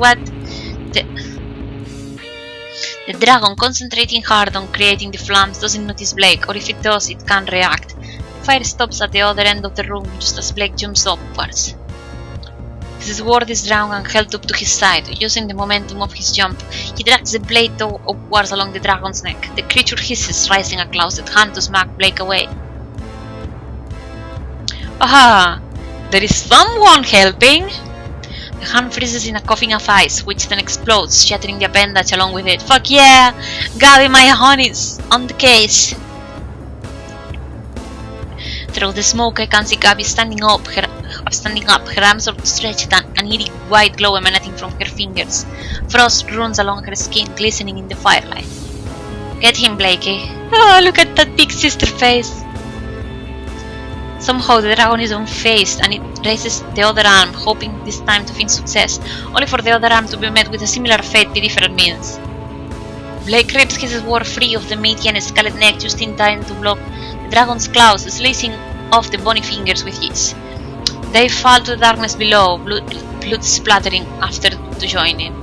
The dragon, concentrating hard on creating the flames, doesn't notice Blake, or if it does, it can't react. The fire stops at the other end of the room just as Blake jumps upwards. His sword is drawn and held up to his side. Using the momentum of his jump, he drags the blade upwards along the dragon's neck. The creature hisses, raising a clouded hand to smack Blake away. Aha! There is someone helping! The hand freezes in a coughing of ice, which then explodes, shattering the appendage along with it. Fuck yeah! Gabby, my honey's on the case! Through the smoke, I can see Gabby standing up. Her arms are stretched, an eerie white glow emanating from her fingers. Frost runs along her skin, glistening in the firelight. Get him, Blakey. Oh, look at that big sister face! Somehow the dragon is unfazed, and it raises the other arm, hoping this time to find success, only for the other arm to be met with a similar fate by different means. Blake rips his sword free of the meaty and scarlet neck just in time to block the dragon's claws, slicing off the bony fingers with ease. They fall to the darkness below, blood splattering after to join in.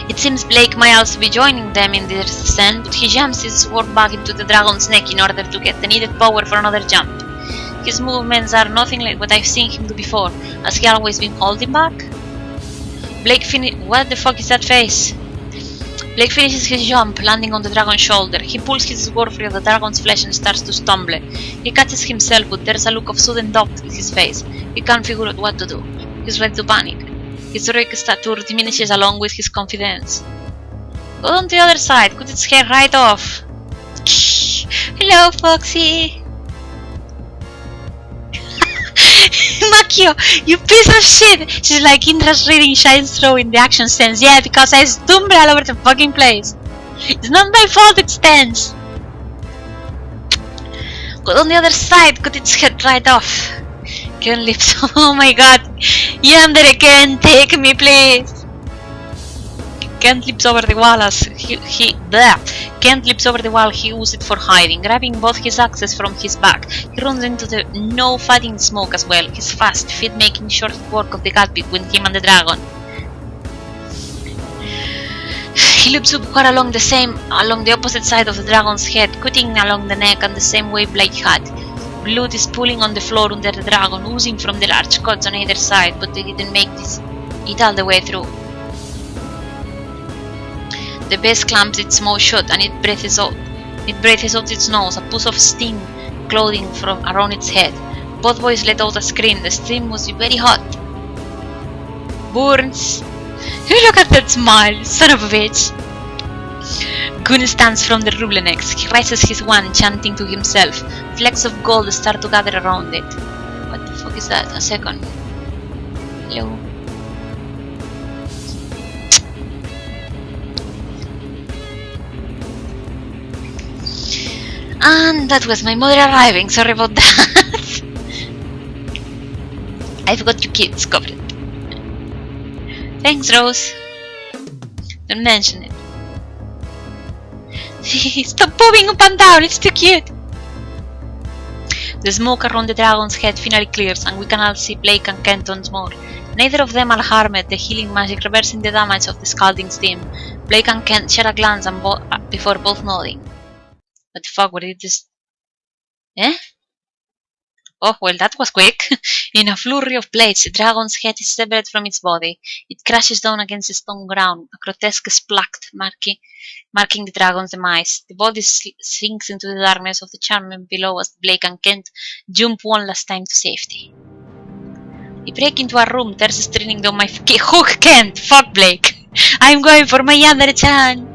It seems Blake might also be joining them in this descent, but he jams his sword back into the dragon's neck in order to get the needed power for another jump. His movements are nothing like what I've seen him do before. Has he always been holding back? Blake what the fuck is that face? Blake finishes his jump, landing on the dragon's shoulder. He pulls his sword free of the dragon's flesh and starts to stumble. He catches himself, but there's a look of sudden doubt in his face. He can't figure out what to do. He's ready to panic. His heroic stature diminishes along with his confidence. Go on the other side, cut its hair right off. Hello, Foxy. Makio, you piece of shit! She's like Indra's reading Shine's throw in the action sense. Yeah, because I stumbled all over the fucking place. It's not my fault, it's tense. Go on the other side, cut its head right off. Ken lips. Oh my god. Yandere, Ken, take me, please. Ken leaps over the wall as Ken leaps over the wall. He uses it for hiding, grabbing both his axes from his back. He runs into the no fighting smoke as well. His fast feet making short work of the gap between him and the dragon. He leaps upward along the opposite side of the dragon's head, cutting along the neck and the same way Blake had. Blood is pooling on the floor under the dragon, oozing from the large cuts on either side, but they didn't make it all the way through. The beast clamps its mouth shut and it breathes out its nose, a puff of steam clothing from around its head. Both boys let out a scream. The steam was very hot. Burns! Look at that smile, son of a bitch! Gun stands from the Rublenex. He raises his wand, chanting to himself. Flecks of gold start to gather around it. What the fuck is that? A second. Hello? And that was my mother arriving. Sorry about that. I forgot you kids covered it. Thanks, Rose. Don't mention it. Stop moving up and down, it's too cute. The smoke around the dragon's head finally clears, and we can all see Blake and Kent once more. Neither of them are harmed, the healing magic reversing the damage of the scalding steam. Blake and Kent share a glance and before both nodding. What the fuck, what did this... Eh? Oh, well, that was quick. In a flurry of blades, the dragon's head is severed from its body. It crashes down against the stone ground, a grotesque splact marking the dragon's demise. The body sinks into the darkness of the chamber below as Blake and Kent jump one last time to safety. I break into a room, tears streaming down my hook, Kent! Fuck Blake! I'm going for my Yandere-chan!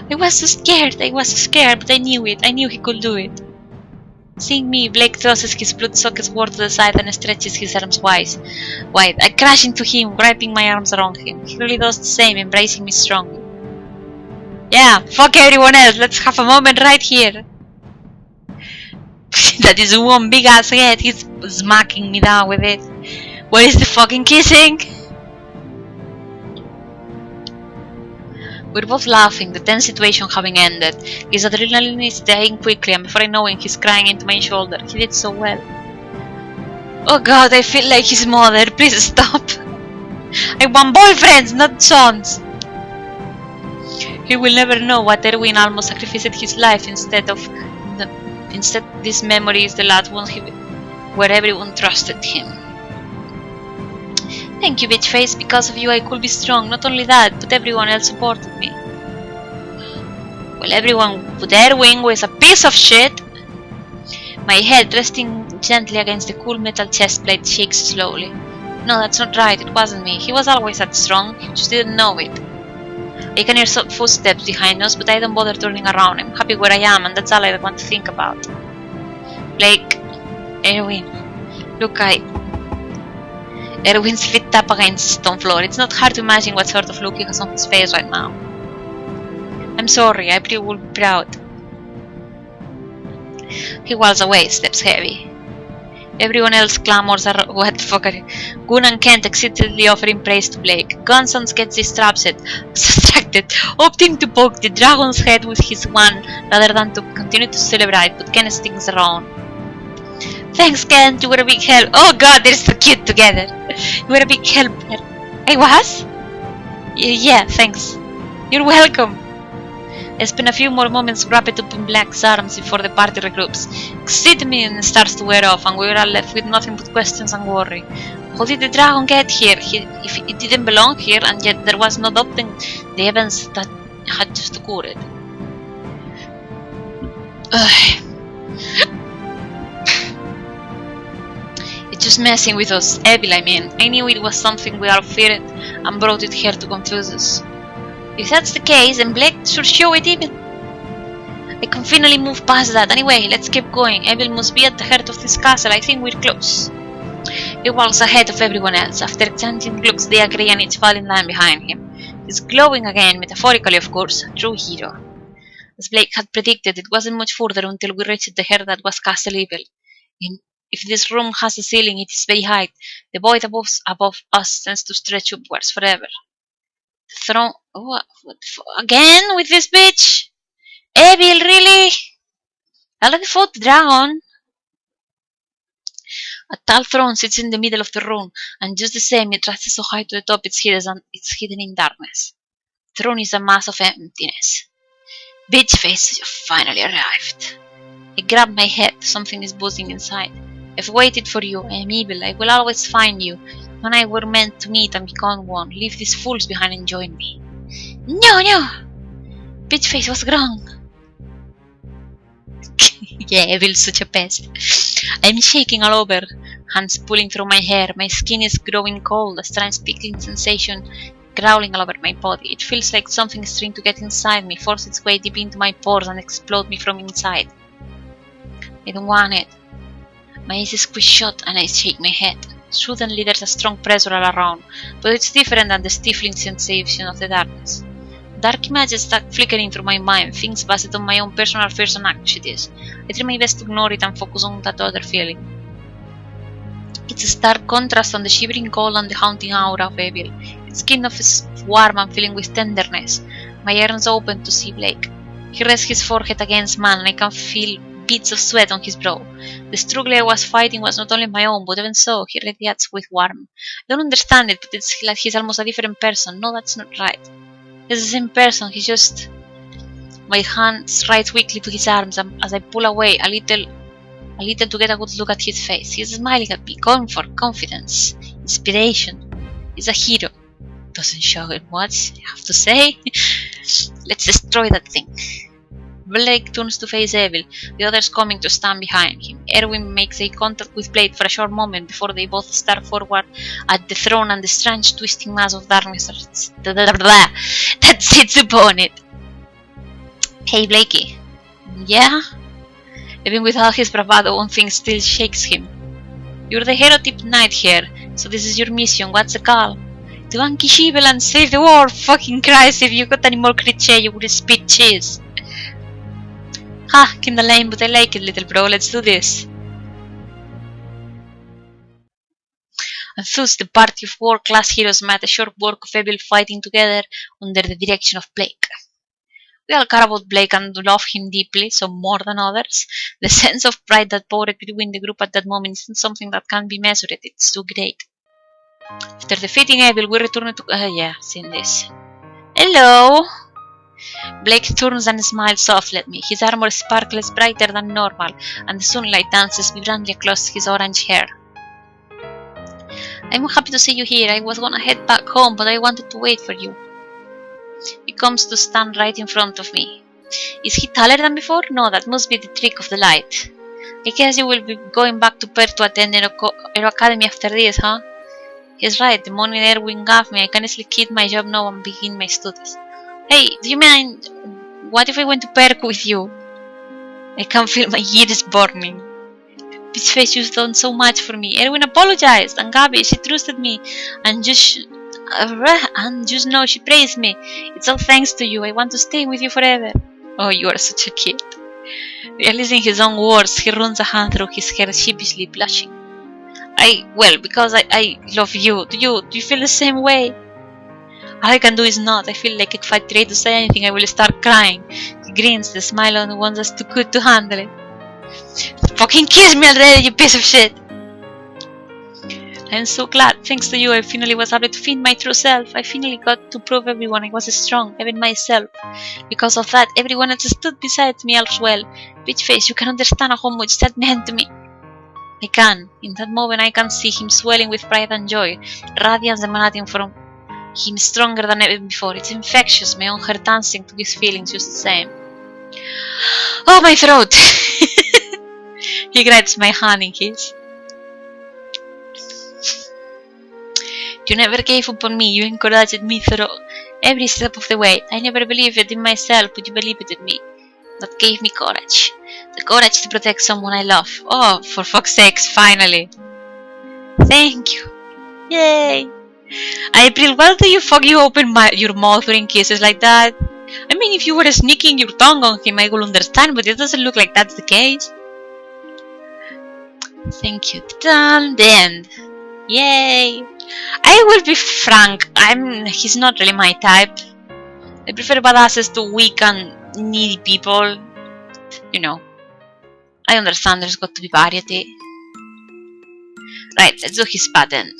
I was so scared, but I knew it. I knew he could do it. Seeing me, Blake tosses his blood-soaked sword to the side and stretches his arms wide. I crash into him, wrapping my arms around him. He really does the same, embracing me strongly. Yeah, fuck everyone else, let's have a moment right here. That is one big ass head, he's smacking me down with it. Where is the fucking kissing? We're both laughing, the tense situation having ended. His adrenaline is dying quickly, and before I know it, he's crying into my shoulder. He did so well. Oh god, I feel like his mother. Please stop. I want boyfriends, not sons. He will never know what Erwin almost sacrificed his life instead this memory is the last one where everyone trusted him. Thank you, bitch face. Because of you I could be strong. Not only that, but everyone else supported me. Well, everyone but Erwin was a piece of shit. My head, resting gently against the cool metal chest plate, shakes slowly. No, that's not right. It wasn't me. He was always that strong. Just didn't know it. I can hear some footsteps behind us, but I don't bother turning around. I'm happy where I am, and that's all I want to think about. Blake, Erwin, look, Erwin's feet tap against the stone floor. It's not hard to imagine what sort of look he has on his face right now. I'm sorry, I will be proud. He walks away, steps heavy. Everyone else clamors what the fuck are you? Gun and Kent excitedly offering praise to Blake. Gunsons gets distracted, opting to poke the dragon's head with his wand rather than to continue to celebrate, but Kent sticks around. Thanks, Kent, you were a big help. Oh god, they're so cute together. You were a big helper. I was? Yeah, thanks. You're welcome. I spend a few more moments wrapped up in Black's arms before the party regroups. Excitement starts to wear off, and we are all left with nothing but questions and worry. How did the dragon get here? If it didn't belong here, and yet there was no doubting the events that had just occurred. Ugh. It's just messing with us. Evil, I mean. I knew it was something we all feared and brought it here to confuse us. If that's the case, then Blake should show it even. I can finally move past that. Anyway, let's keep going. Evil must be at the heart of this castle. I think we're close. He walks ahead of everyone else. After exchanging looks, they agree and each fall in line behind him. He's glowing again, metaphorically of course, a true hero. As Blake had predicted, it wasn't much further until we reached the heart that was Castle Evil. If this room has a ceiling, it is very high. The void above us tends to stretch upwards forever. The throne... What again with this bitch? Evil, really? I already fought the dragon. A tall throne sits in the middle of the room, and just the same, it rises so high to the top it's hidden in darkness. The throne is a mass of emptiness. Bitch face, you finally arrived. I grab my head, something is buzzing inside. I've waited for you, I am evil, I will always find you. When I were meant to meet and become one, leave these fools behind and join me. No! Bitch face, what's wrong? Yeah, Evil's such a pest. I'm shaking all over, hands pulling through my hair, my skin is growing cold, a strange tickling sensation crawling all over my body. It feels like something is trying to get inside me, force its way deep into my pores and explode me from inside. I don't want it. My eyes squeeze shut and I shake my head. Suddenly there's a strong pressure all around, but it's different than the stifling sensation of the darkness. Dark images start flickering through my mind, things based on my own personal fears and anxieties. I try my best to ignore it and focus on that other feeling. It's a stark contrast on the shivering cold and the haunting aura of Evil. Its skin is warm and filling with tenderness. My arms open to see Blake. He rests his forehead against mine and I can feel beads of sweat on his brow. The struggle I was fighting was not only my own, but even so, he radiates with warmth. I don't understand it, but it's like he's almost a different person. No, that's not right. He's the same person, he's just... My hand strides quickly to his arms as I pull away a little to get a good look at his face. He's smiling at me, comfort, confidence, inspiration. He's a hero. Doesn't show it much, I have to say. Let's destroy that thing. Blake turns to face Evil, the others coming to stand behind him. Erwin makes eye contact with Blake for a short moment before they both start forward at the throne and the strange twisting mass of darkness that sits upon it. Hey Blakey. Yeah? Even with all his bravado, one thing still shakes him. You're the hero-type knight here, so this is your mission. What's the call? To vanquish evil and save the world. Fucking Christ, if you got any more cliché, you would spit cheese. Ha, kinda lame, but I like it, little bro. Let's do this. And thus, the party of world-class heroes met a short work of Evil fighting together under the direction of Blake. We all care about Blake and love him deeply, some more than others. The sense of pride that poured between the group at that moment isn't something that can be measured. It's too great. After defeating Evil, we return to... seen this. Hello! Blake turns and smiles softly at me. His armor sparkles brighter than normal, and the sunlight dances vibrantly across his orange hair. I'm happy to see you here. I was gonna head back home, but I wanted to wait for you. He comes to stand right in front of me. Is he taller than before? No, that must be the trick of the light. I guess you will be going back to Perth to attend Aero Academy after this, huh? He's right, the money Erwin gave me, I can easily quit my job now and begin my studies. Hey, do you mind? What if I went to Perth with you? I can feel my ears burning. Bitch face, you've done so much for me. Erwin apologized, and Gabby, she trusted me, and just now she praised me. It's all thanks to you. I want to stay with you forever. Oh, you are such a kid. Realizing his own words, he runs a hand through his hair, sheepishly blushing. Because I love you. Do you feel the same way? All I can do is not. I feel like if I try to say anything, I will start crying. He grins, the smile on one that's too good to handle it. Fucking kiss me already, you piece of shit! I'm so glad. Thanks to you, I finally was able to find my true self. I finally got to prove everyone I was strong, even myself. Because of that, everyone else stood beside me as well. Bitch face, you can understand how much that meant to me. I can. In that moment I can see him swelling with pride and joy, radiance emanating from him stronger than ever before. It's infectious, my own heart dancing to his feelings just the same. Oh, my throat! He grabs my hand in his. You never gave up on me, you encouraged me through every step of the way. I never believed it in myself, but you believed it in me. That gave me courage. The courage to protect someone I love. Oh, for fuck's sakes, finally. Thank you. Yay. April, why do you open your mouth during kisses like that? I mean, if you were sneaking your tongue on him, I will understand, but it doesn't look like that's the case. Thank you. Done. The end. Yay. I will be frank, he's not really my type. I prefer badasses to weak and needy people. You know. I understand there's got to be variety. Right, let's do his pattern.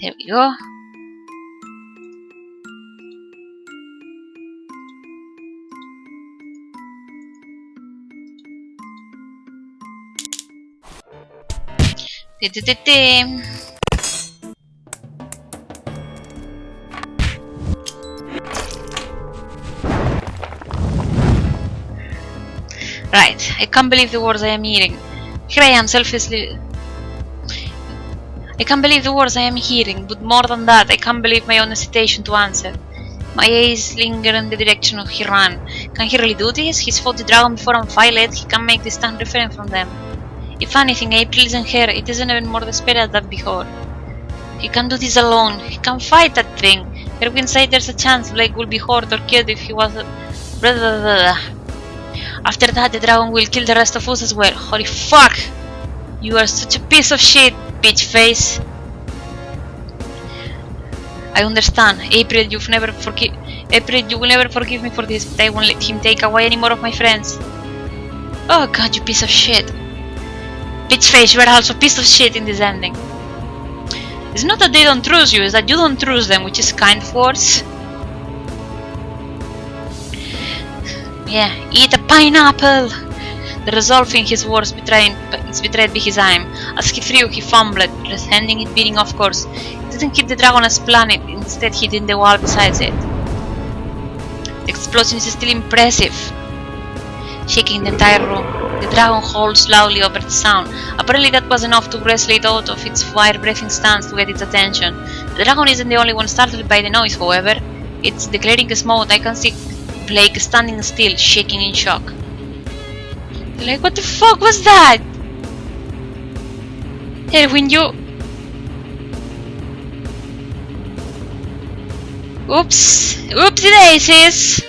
There we go. Right, I can't believe the words I am hearing. Here I am selflessly. I can't believe the words I am hearing, but more than that, I can't believe my own hesitation to answer. My eyes linger in the direction he ran. Can he really do this? He's fought the dragon before and failed. He can make this stand different from them. If anything, April isn't here. It isn't even more desperate than before. He can do this alone. He can fight that thing. Erwin said there's a chance Blake will be hurt or killed if he was... Blah, blah, blah. After that, the dragon will kill the rest of us as well. Holy fuck! You are such a piece of shit, bitch face. I understand. April, you will never forgive me for this, but I won't let him take away any more of my friends. Oh god, you piece of shit. Bitch face, you are also a piece of shit in this ending. It's not that they don't trust you, it's that you don't trust them, which is kind of worse. Yeah, eat a pineapple! The resolve in his words is betrayed by his aim. As he threw, he fumbled, handing it beating of course. It didn't hit the dragon as planned, instead hit in the wall beside it. The explosion is still impressive, shaking the entire room. The dragon holds loudly over the sound. Apparently that was enough to wrestle it out of its fire-breathing stance to get its attention. The dragon isn't the only one startled by the noise, however. It's declaring its mode. I can see Blake standing still, shaking in shock. Like, what the fuck was that? Erwin, you... Oops. Oopsie daisies.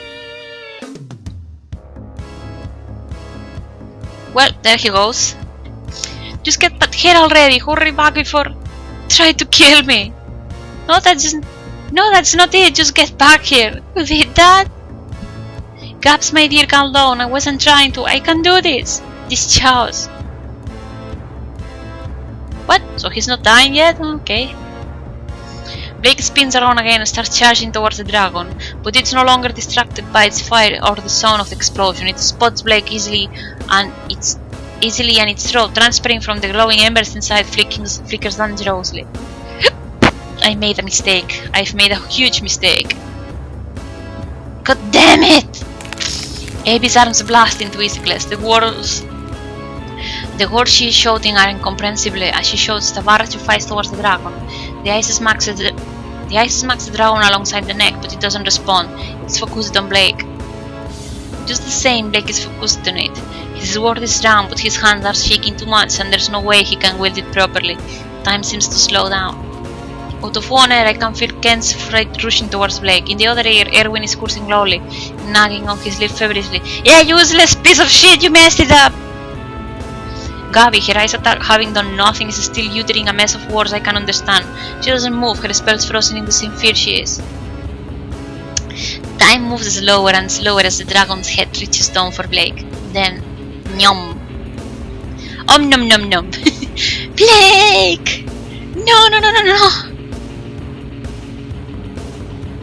Well, there he goes. Just get back here already. Hurry back before... Try to kill me. No, that's not it. Just get back here. You did that? Gaps, my dear, calm down. I wasn't trying to. I can do this. This chaos. What? So he's not dying yet? Okay. Blake spins around again and starts charging towards the dragon, but it's no longer distracted by its fire or the sound of the explosion. It spots Blake easily and its throat, transferring from the glowing embers inside, flickers dangerously. I made a mistake. I've made a huge mistake. God damn it! Abby's arms blast into Isicles. The words she is shouting are incomprehensible as she shouts the barrage of ice towards the dragon. The ice smacks the dragon alongside the neck, but it doesn't respond. It's focused on Blake. Just the same, Blake is focused on it. His sword is down, but his hands are shaking too much and there's no way he can wield it properly. Time seems to slow down. Out of one ear, I can feel Ken's fright rushing towards Blake. In the other ear, Erwin is cursing loudly, nagging on his lip feverishly. Yeah, useless piece of shit, you messed it up! Gabby, her eyes attack, having done nothing, is still uttering a mess of words I can understand. She doesn't move, her spells frozen in the same fear she is. Time moves slower and slower as the dragon's head reaches down for Blake. Then, nyom. Nom nom nom. Blake! No, no, no, no, no.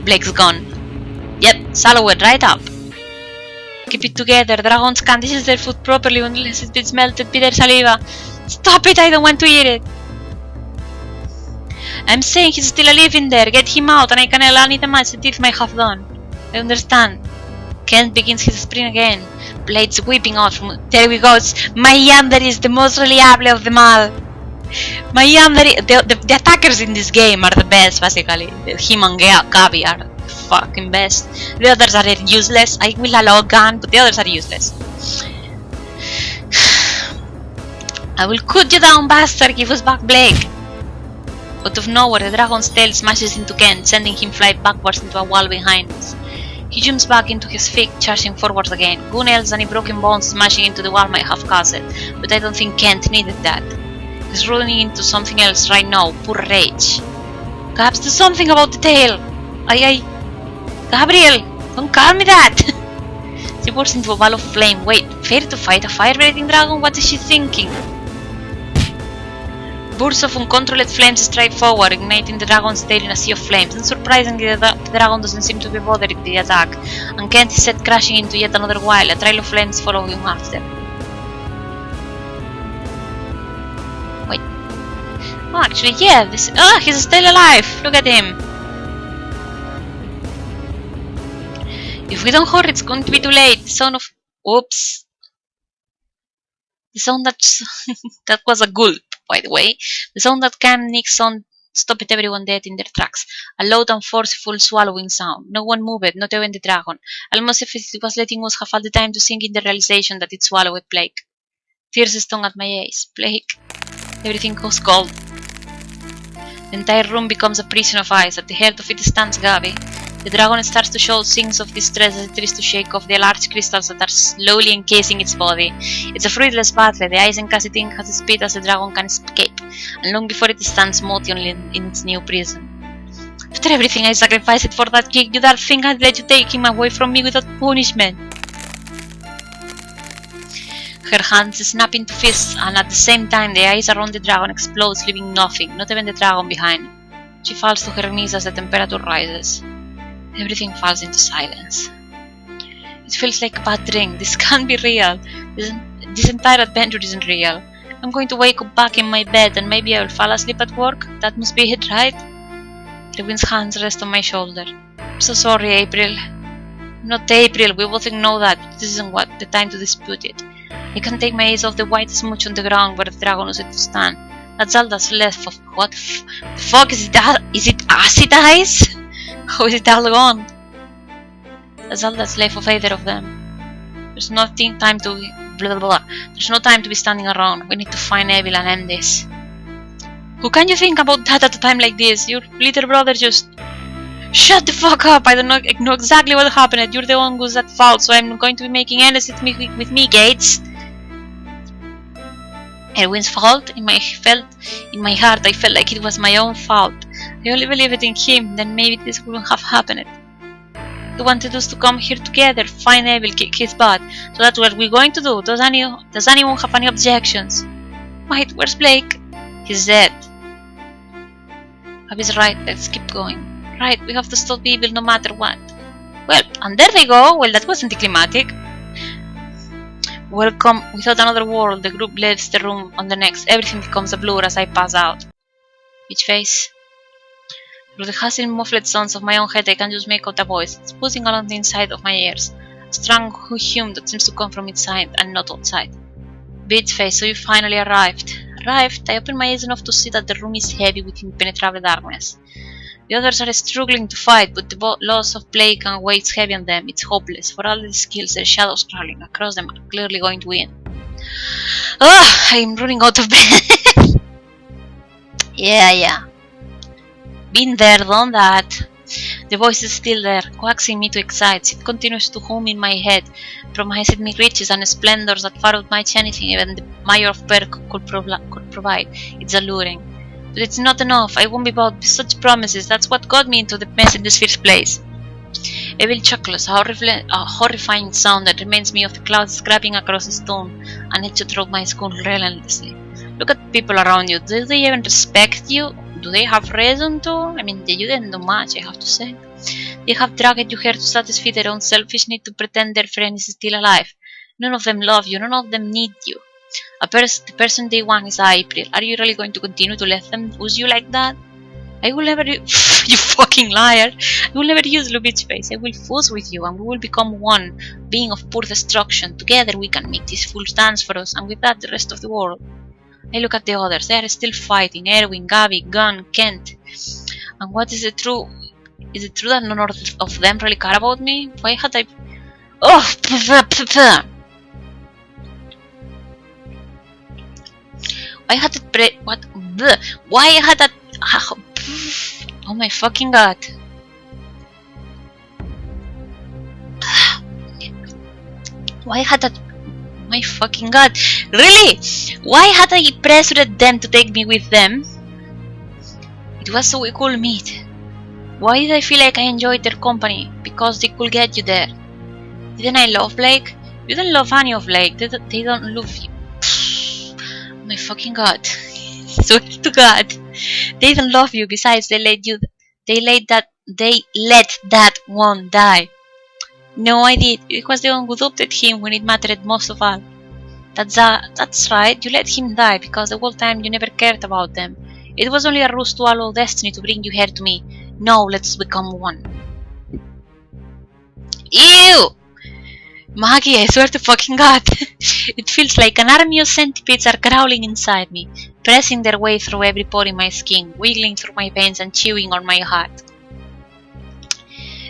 Blake's gone. Yep, swallow it right up. Keep it together. Dragons can't dish their food properly unless it's been melted bitter saliva. Stop it, I don't want to eat it. I'm saying he's still alive in there. Get him out and I can allow it much the teeth may have done. I understand. Kent begins his sprint again. Blades whipping out from... There we go. My Yandere is the most reliable of them all. My Yandere... The attackers in this game are the best, basically. Him and Gabi are the fucking best. The others are useless. I will allow gun, but the others are useless. I will cut you down, bastard. Give us back Blake. Out of nowhere, the dragon's tail smashes into Kent, sending him flying backwards into a wall behind us. He jumps back into his feet, charging forwards again. Gunnails and broken bones smashing into the wall might have caused it, but I don't think Kent needed that. He's running into something else right now, pure rage. Perhaps do something about the tail! Gabriel! Don't call me that! She bursts into a ball of flame. Wait, fair to fight a fire-breathing dragon? What is she thinking? Bursts of uncontrolled flames strike forward, igniting the dragon's tail in a sea of flames. Unsurprisingly, the dragon doesn't seem to be bothered with the attack, and Kent is set crashing into yet another wall, a trail of flames following him after. Wait. Oh, actually, yeah, this... Ah, he's still alive! Look at him! If we don't hurry, it's going to be too late. The sound of... Oops. The sound that... that was a gulp. By the way, the sound that came next on stopped everyone dead in their tracks. A loud and forceful swallowing sound. No one moved, not even the dragon. Almost as if it was letting us have all the time to sink in the realization that it swallowed Blake. Tears stung at my eyes. Blake. Everything goes cold. The entire room becomes a prison of ice. At the heart of it stands Gabi. The dragon starts to show signs of distress as it tries to shake off the large crystals that are slowly encasing its body. It's a fruitless battle. The ice encasing has as speed as the dragon can escape, and long before it stands motionless in its new prison. After everything I sacrificed for that kid, you don't think I'd let you take him away from me without punishment? Her hands snap into fists, and at the same time the ice around the dragon explodes, leaving nothing, not even the dragon behind. She falls to her knees as the temperature rises. Everything falls into silence. It feels like a bad dream. This can't be real. This entire adventure isn't real. I'm going to wake up back in my bed and maybe I will fall asleep at work. That must be it, right? Rewin's hands rest on my shoulder. I'm so sorry, April. I'm not April, we both know that. This isn't the time to dispute it. I can't take my eyes off the white smudge on the ground where the dragon was to stand. That's all that's left of what the fuck is it? Is it acid ice? How is it all gone? That's all that's left of either of them. There's nothing time to blah blah blah. There's no time to be standing around. We need to find Evil and end this. Who can you think about that at a time like this? Your little brother just... Shut the fuck up! I don't know exactly what happened. You're the one who's at fault, so I'm going to be making enemies with me, Gates. Erwin's fault? In my heart, I felt like it was my own fault. I only believed in him, then maybe this wouldn't have happened. He wanted us to come here together, find Evil, kick his butt. So that's what we're going to do. Does anyone have any objections? Wait, where's Blake? He's dead. Abby's right, let's keep going. Right, we have to stop Evil no matter what. Well, and there they go. Well, that wasn't anticlimactic. Welcome. Without another word, the group leaves the room on the next. Everything becomes a blur as I pass out. Each face. Through the hissing muffled sounds of my own head, I can just make out a voice. It's buzzing along the inside of my ears. A strong hum that seems to come from inside and not outside. Beat face, so you finally arrived. Arrived? I open my eyes enough to see that the room is heavy with impenetrable darkness. The others are struggling to fight, but the loss of Blake and weighs heavy on them. It's hopeless. For all the skills, the shadows crawling across them are clearly going to win. Ugh, I'm running out of bed. Yeah. Been there, done that. The voice is still there, coaxing me to excite. It continues to hum in my head, promising me riches and splendors that far outmatch anything even the Mayor of Perk could provide. It's alluring. But it's not enough. I won't be bought with such promises. That's what got me into the mess in this first place. Evil chuckles, a horrifying sound that reminds me of the clouds scraping across a stone and it to drop my skull relentlessly. Look at people around you. Do they even respect you? Do they have reason to? I mean, you didn't do much, I have to say. They have dragged you here to satisfy their own selfish need to pretend their friend is still alive. None of them love you, none of them need you. The person they want is April. Are you really going to continue to let them use you like that? I will never you fucking liar. I will never use Lubitsch face. I will fuse with you and we will become one, being of pure destruction. Together we can make these fools dance for us and with that the rest of the world. I look at the others. They are still fighting. Erwin, Gabi, Gunn, Kent. And what is it true? Is it true that none of them really care about me? Why had I... Oh! Why had it what? Why had that... Oh my fucking god. Why had that... My fucking god. Really? Why had I pressured them to take me with them? It was so we could meet. Why did I feel like I enjoyed their company? Because they could get you there. Didn't I love Blake? You didn't love any of Blake. They don't love you. My fucking god. Swear to god. They don't love you. Besides, they let that one die. No, I did. It was the one who adopted him when it mattered most of all. That's right. You let him die because the whole time you never cared about them. It was only a ruse to allow destiny to bring you here to me. Now let's become one. Ew! Maggie, I swear to fucking god. It feels like an army of centipedes are crawling inside me, pressing their way through every pore in my skin, wiggling through my veins and chewing on my heart.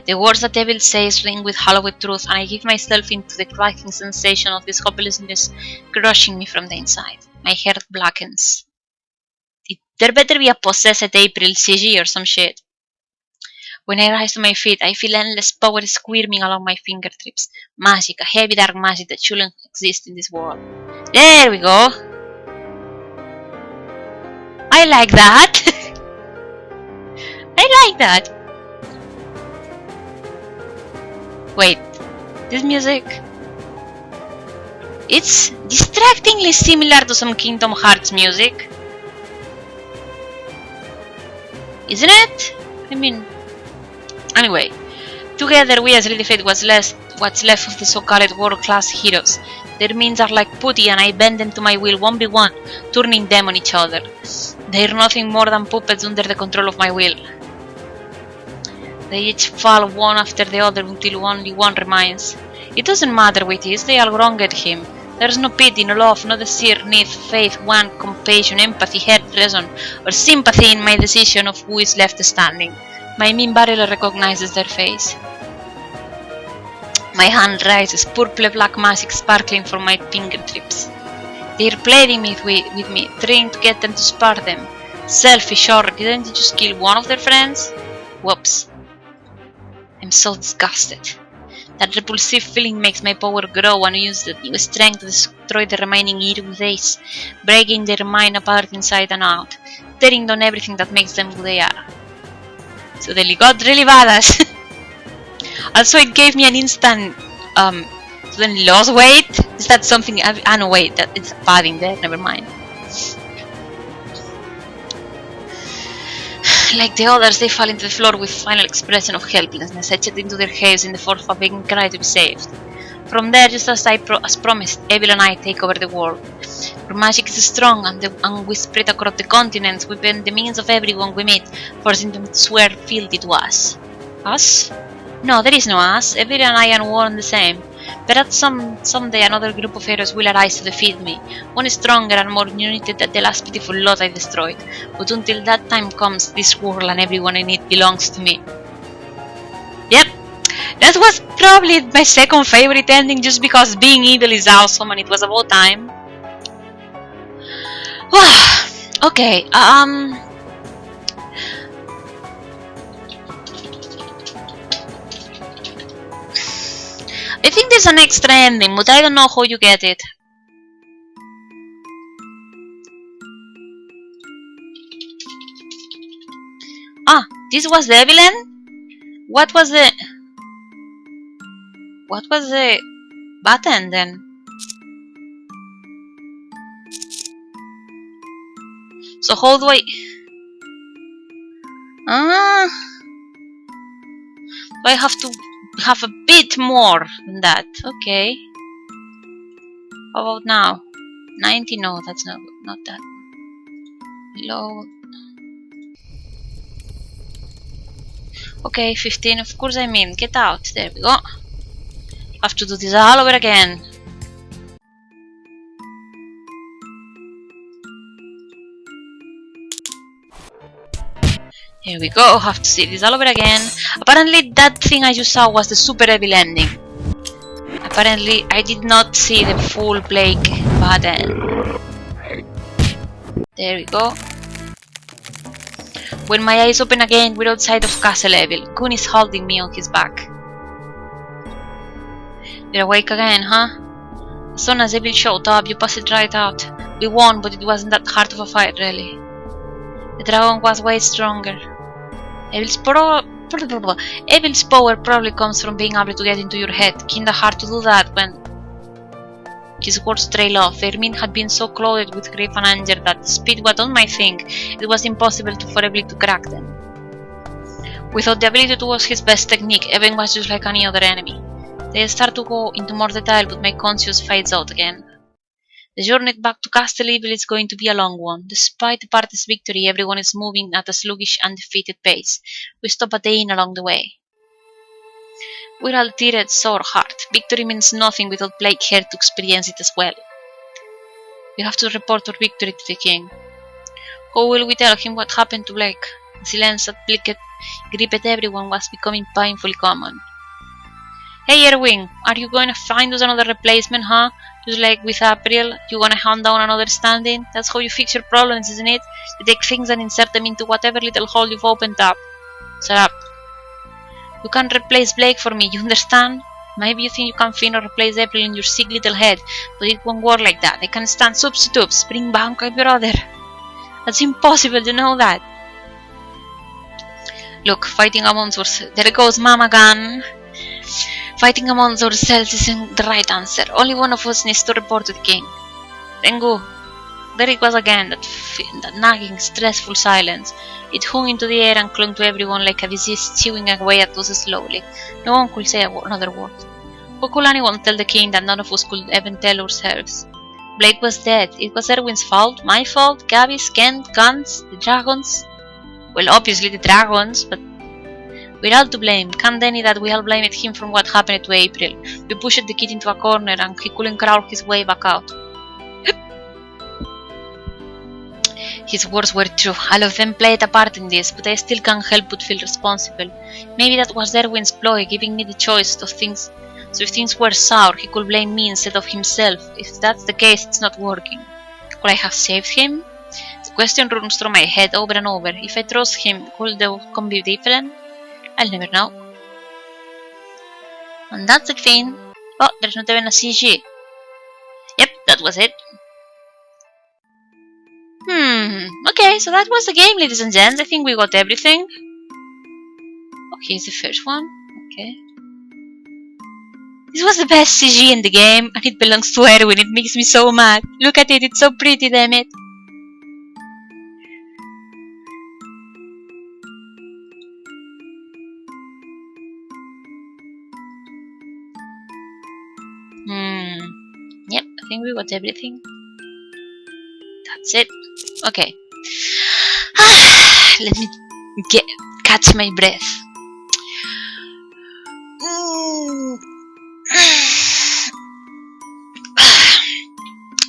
The words that devil says ring with hollow truth, and I give myself into the cracking sensation of this hopelessness crushing me from the inside. My heart blackens. There better be a possessed April CG or some shit. When I rise to my feet, I feel endless power squirming along my fingertips. Magic, a heavy dark magic that shouldn't exist in this world. There we go! I like that! I like that! Wait, this music... It's distractingly similar to some Kingdom Hearts music. Isn't it? I mean... Anyway, together we as defeat what's left of the so-called world-class heroes. Their means are like putty and I bend them to my will one by one, turning them on each other. They're nothing more than puppets under the control of my will. They each fall one after the other until only one remains. It doesn't matter what it is, they all wronged him. There's no pity, no love, no desire, need, faith, want, compassion, empathy, heart, reason, or sympathy in my decision of who is left standing. My mean barely recognizes their face. My hand rises, purple black magic sparkling from my fingertips. They're playing with me, trying to get them to spare them. Selfish, or didn't you just kill one of their friends? Whoops. I'm so disgusted. That repulsive feeling makes my power grow and I use the strength to destroy the remaining heroes, breaking their mind apart inside and out, tearing down everything that makes them who they are. So they got really badass. Also, it gave me an instant, then lost weight. Is that something? No, wait, that it's bad in there. Never mind. Like the others, they fall into the floor with final expression of helplessness, etched into their caves in the force of a begging cry to be saved. From there, just as as promised, Evil and I take over the world. Our magic is strong, and we spread across the continents, within the means of everyone we meet, forcing them to swear fealty to us. Us? No, there is no us. Evil and I are one the same. But someday another group of heroes will arise to defeat me, one stronger and more united than the last pitiful lot I destroyed. But until that time comes, this world and everyone in it belongs to me. Yep, that was probably my second favorite ending just because being evil is awesome and it was about time. Okay, I think there's an extra ending, but I don't know how you get it. Ah, this was the villain? What was the... What was the button then? So how do I... Ah, do I have to have a bit more than that? Okay. How about now? 90? No, that's not that. Load. Okay, 15. Of course I mean. Get out. There we go. Have to do this all over again. Here we go, have to see this all over again. Apparently that thing I just saw was the super evil ending. Apparently I did not see the full Blake button. There we go. When my eyes open again, we're outside of Castle Evil. Kun is holding me on his back. You're awake again, huh? As soon as Evil showed up, you passed right out. We won, but it wasn't that hard of a fight, really. The dragon was way stronger. Evil's power probably comes from being able to get into your head. Kinda hard to do that when his words trail off. Their mind had been so clothed with grief and anger that speed was not my thing. It was impossible for Evil to crack them. Without the ability to use his best technique, Evan was just like any other enemy. They start to go into more detail, but my conscience fades out again. The journey back to Castle Evil is going to be a long one. Despite the party's victory, everyone is moving at a sluggish, undefeated pace. We stop at the inn along the way. We're all teared, sore heart. Victory means nothing without Blake here to experience it as well. We have to report our victory to the king. How will we tell him what happened to Blake? The silence that Blake gripped everyone was becoming painfully common. Hey Erwin, are you going to find us another replacement, huh? Just like with April, you gonna hand down another stand-in? That's how you fix your problems, isn't it? You take things and insert them into whatever little hole you've opened up. Shut up. You can't replace Blake for me, you understand? Maybe you think you can find or replace April in your sick little head, but it won't work like that. I can't stand substitutes. Bring back my brother. That's impossible, you know that. Look, fighting amongst ourselves. There goes Mama Gun. Fighting amongst ourselves isn't the right answer. Only one of us needs to report to the king. Then go. There it was again, that nagging, stressful silence. It hung into the air and clung to everyone like a disease chewing away at us slowly. No one could say another word. How could anyone tell the king that none of us could even tell ourselves? Blake was dead. It was Erwin's fault, my fault, Gabby's, Kent, Guns, the dragons. Well, obviously the dragons, but we're all to blame. Can't deny that we all blamed him from what happened to April. We pushed the kid into a corner and he couldn't crawl his way back out. His words were true. All of them played a part in this, but I still can't help but feel responsible. Maybe that was Erwin's ploy, giving me the choice of things. So if things were sour, he could blame me instead of himself. If that's the case, it's not working. Could I have saved him? The question runs through my head over and over. If I trust him, could the outcome be different? I'll never know. And that's the thing. Oh, there's not even a CG. Yep, that was it. Okay, so that was the game, ladies and gents. I think we got everything. Oh, here's the first one. Okay. This was the best CG in the game, and it belongs to Erwin. It makes me so mad. Look at it, it's so pretty, damn it. Yep, I think we got everything. That's it. Okay. Let me catch my breath.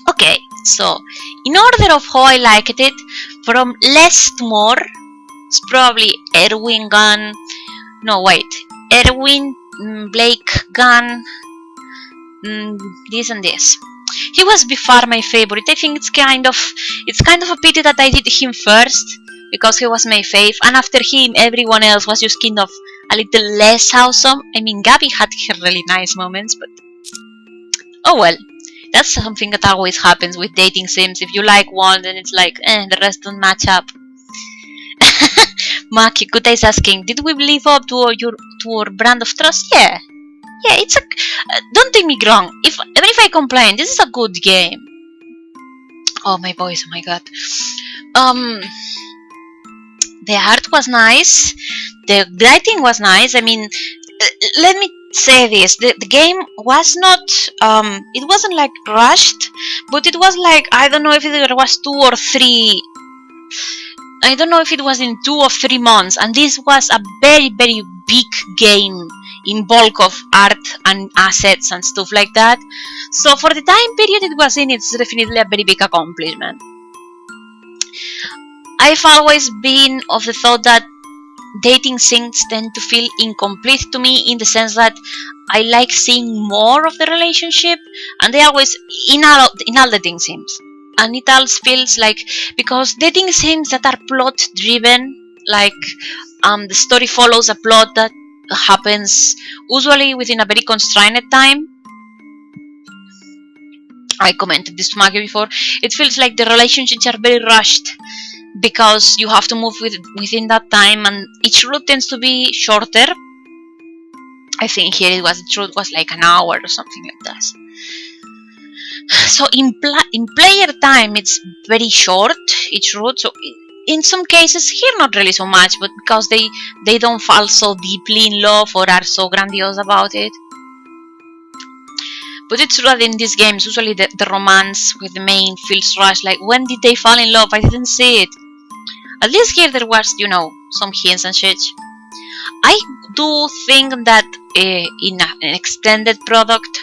Okay, so in order of how I liked it, from less to more, it's probably Erwin Gun. No, wait. Erwin, Blake Gun. This and this. He was by far my favorite. I think it's kind of a pity that I did him first, because he was my fave, and after him everyone else was just kind of a little less awesome. I mean, Gabby had her really nice moments, but oh well. That's something that always happens with dating sims. If you like one, then it's like, the rest don't match up. Maki, Good Day's asking, did we live up to our brand of trust? Yeah. Yeah, it's a. Don't take me wrong. Even if I complain, this is a good game. Oh my voice! Oh my god. Um, the art was nice. The writing was nice. I mean, let me say this: the game was not. It wasn't like rushed, but it was like, I don't know if there was 2 or 3. I don't know if it was in 2 or 3 months, and this was a very, very big game in bulk of art and assets and stuff like that. So for the time period it was in, it's definitely a very big accomplishment. I've always been of the thought that dating sims tend to feel incomplete to me, in the sense that I like seeing more of the relationship, and they always in all the dating sims. And it all feels like, because dating sims that are plot driven, like the story follows a plot that happens usually within a very constrained time. I commented this to Maggie before. It feels like the relationships are very rushed, because you have to move within that time, and each route tends to be shorter. I think here the route was like an hour or something like that. So in player time, it's very short, each route. So in some cases, here not really so much, but because they don't fall so deeply in love or are so grandiose about it. But it's true that in these games, usually the romance with the main feels rushed. Like, when did they fall in love? I didn't see it. At least here there was, some hints and shit. I do think that in an extended product,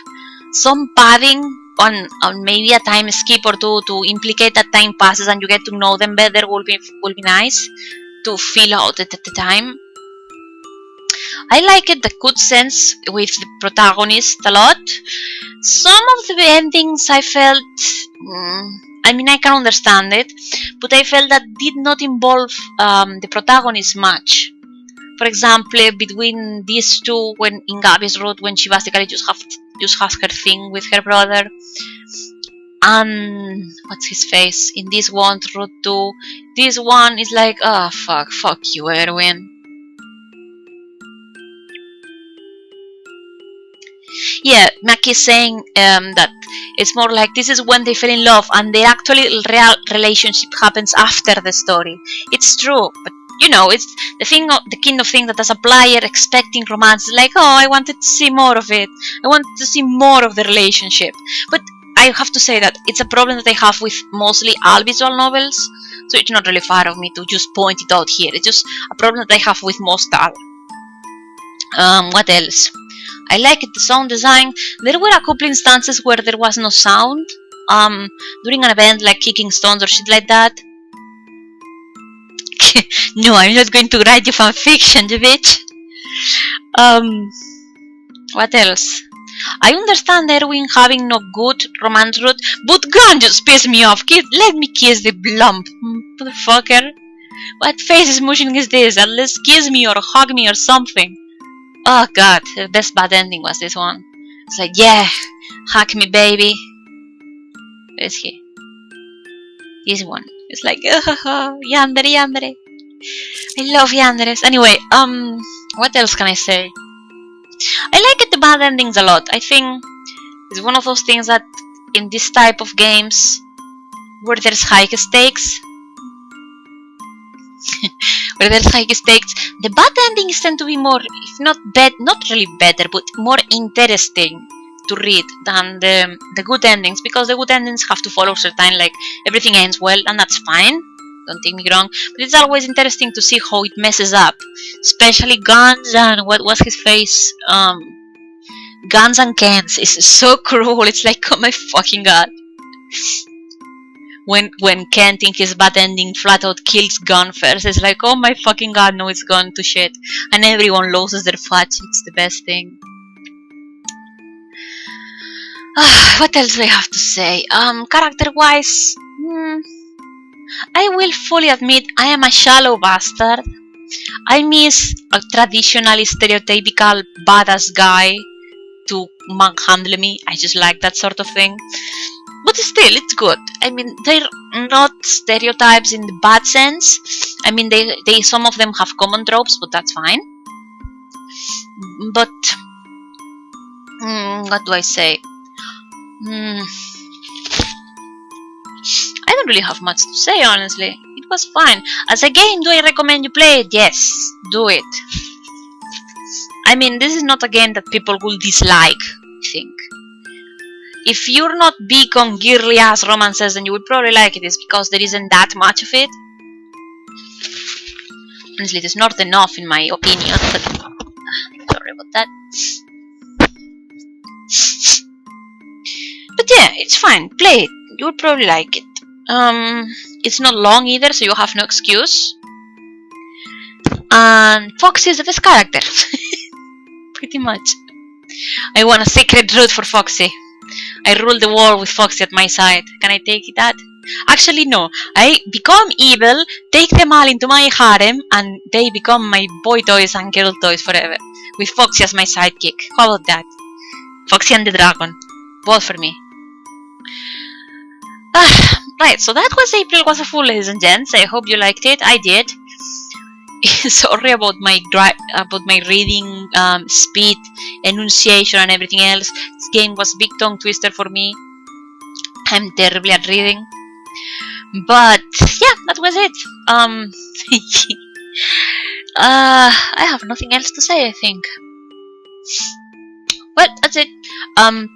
some padding on maybe a time skip or two to implicate that time passes and you get to know them better will be nice to feel out at the time. I like it, the good sense with the protagonist a lot. Some of the endings I felt, I mean, I can understand it, but I felt that did not involve the protagonist much. For example, between these two, when in Gabby's route, when she basically just has her thing with her brother, and what's his face in this one route too. This one is like, oh fuck you, Erwin. Yeah, Mackie's saying that it's more like this is when they fell in love, and their actually real relationship happens after the story. It's true, but it's the kind of thing that as a player expecting romance is like, oh, I wanted to see more of it. I wanted to see more of the relationship. But I have to say that it's a problem that I have with mostly all visual novels, so it's not really far of me to just point it out here. It's just a problem that I have with most all. What else? I like it, the sound design. There were a couple instances where there was no sound during an event like kicking stones or shit like that. No, I'm not going to write you fanfiction, you bitch. What else? I understand Erwin having no good romance route, but God just pissed me off. Let me kiss the blump, motherfucker. What face smooshing is this? At least kiss me or hug me or something. Oh god, the best bad ending was this one. It's like, yeah, hug me, baby. Where is he? This one. It's like, Yandere. I love Yanderes. Anyway, what else can I say? I like the bad endings a lot. I think it's one of those things that in this type of games where there's high stakes, the bad endings tend to be more, if not not really better, but more interesting to read than the good endings, because the good endings have to follow certain, like, everything ends well, and that's fine. Don't take me wrong, but it's always interesting to see how it messes up, especially Guns and what was his face, Guns and Kens is so cruel. It's like, oh my fucking god. When Kent in his bad ending flat out kills Gun first, it's like, oh my fucking god, no, it's gone to shit, and everyone loses their fudge. It's the best thing. What else do I have to say? Character wise, I will fully admit I am a shallow bastard. I miss a traditionally stereotypical badass guy to manhandle me. I just like that sort of thing. But still, it's good. I mean, they're not stereotypes in the bad sense. I mean, they some of them have common tropes, but that's fine. But What do I say? I don't really have much to say, honestly. It was fine. As a game, do I recommend you play it? Yes, do it. I mean, this is not a game that people will dislike, I think. If you're not big on girly ass romances, then you would probably like it. It's because there isn't that much of it. Honestly, there's not enough in my opinion, but sorry about that. But yeah, it's fine. Play it. You would probably like it. It's not long either, so you have no excuse. And Foxy is the best character. Pretty much. I want a secret route for Foxy. I rule the world with Foxy at my side. Can I take that? Actually, no. I become evil, take them all into my harem, and they become my boy toys and girl toys forever. With Foxy as my sidekick. How about that? Foxy and the Dragon. Both for me. Right, so that was April Was a Fool, ladies and gents. I hope you liked it. I did. Sorry about my reading speed, enunciation, and everything else. This game was a big tongue twister for me. I'm terribly at reading. But yeah, that was it. I have nothing else to say, I think. Well, that's it.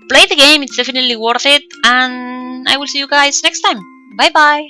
Play the game, it's definitely worth it, and I will see you guys next time. Bye bye.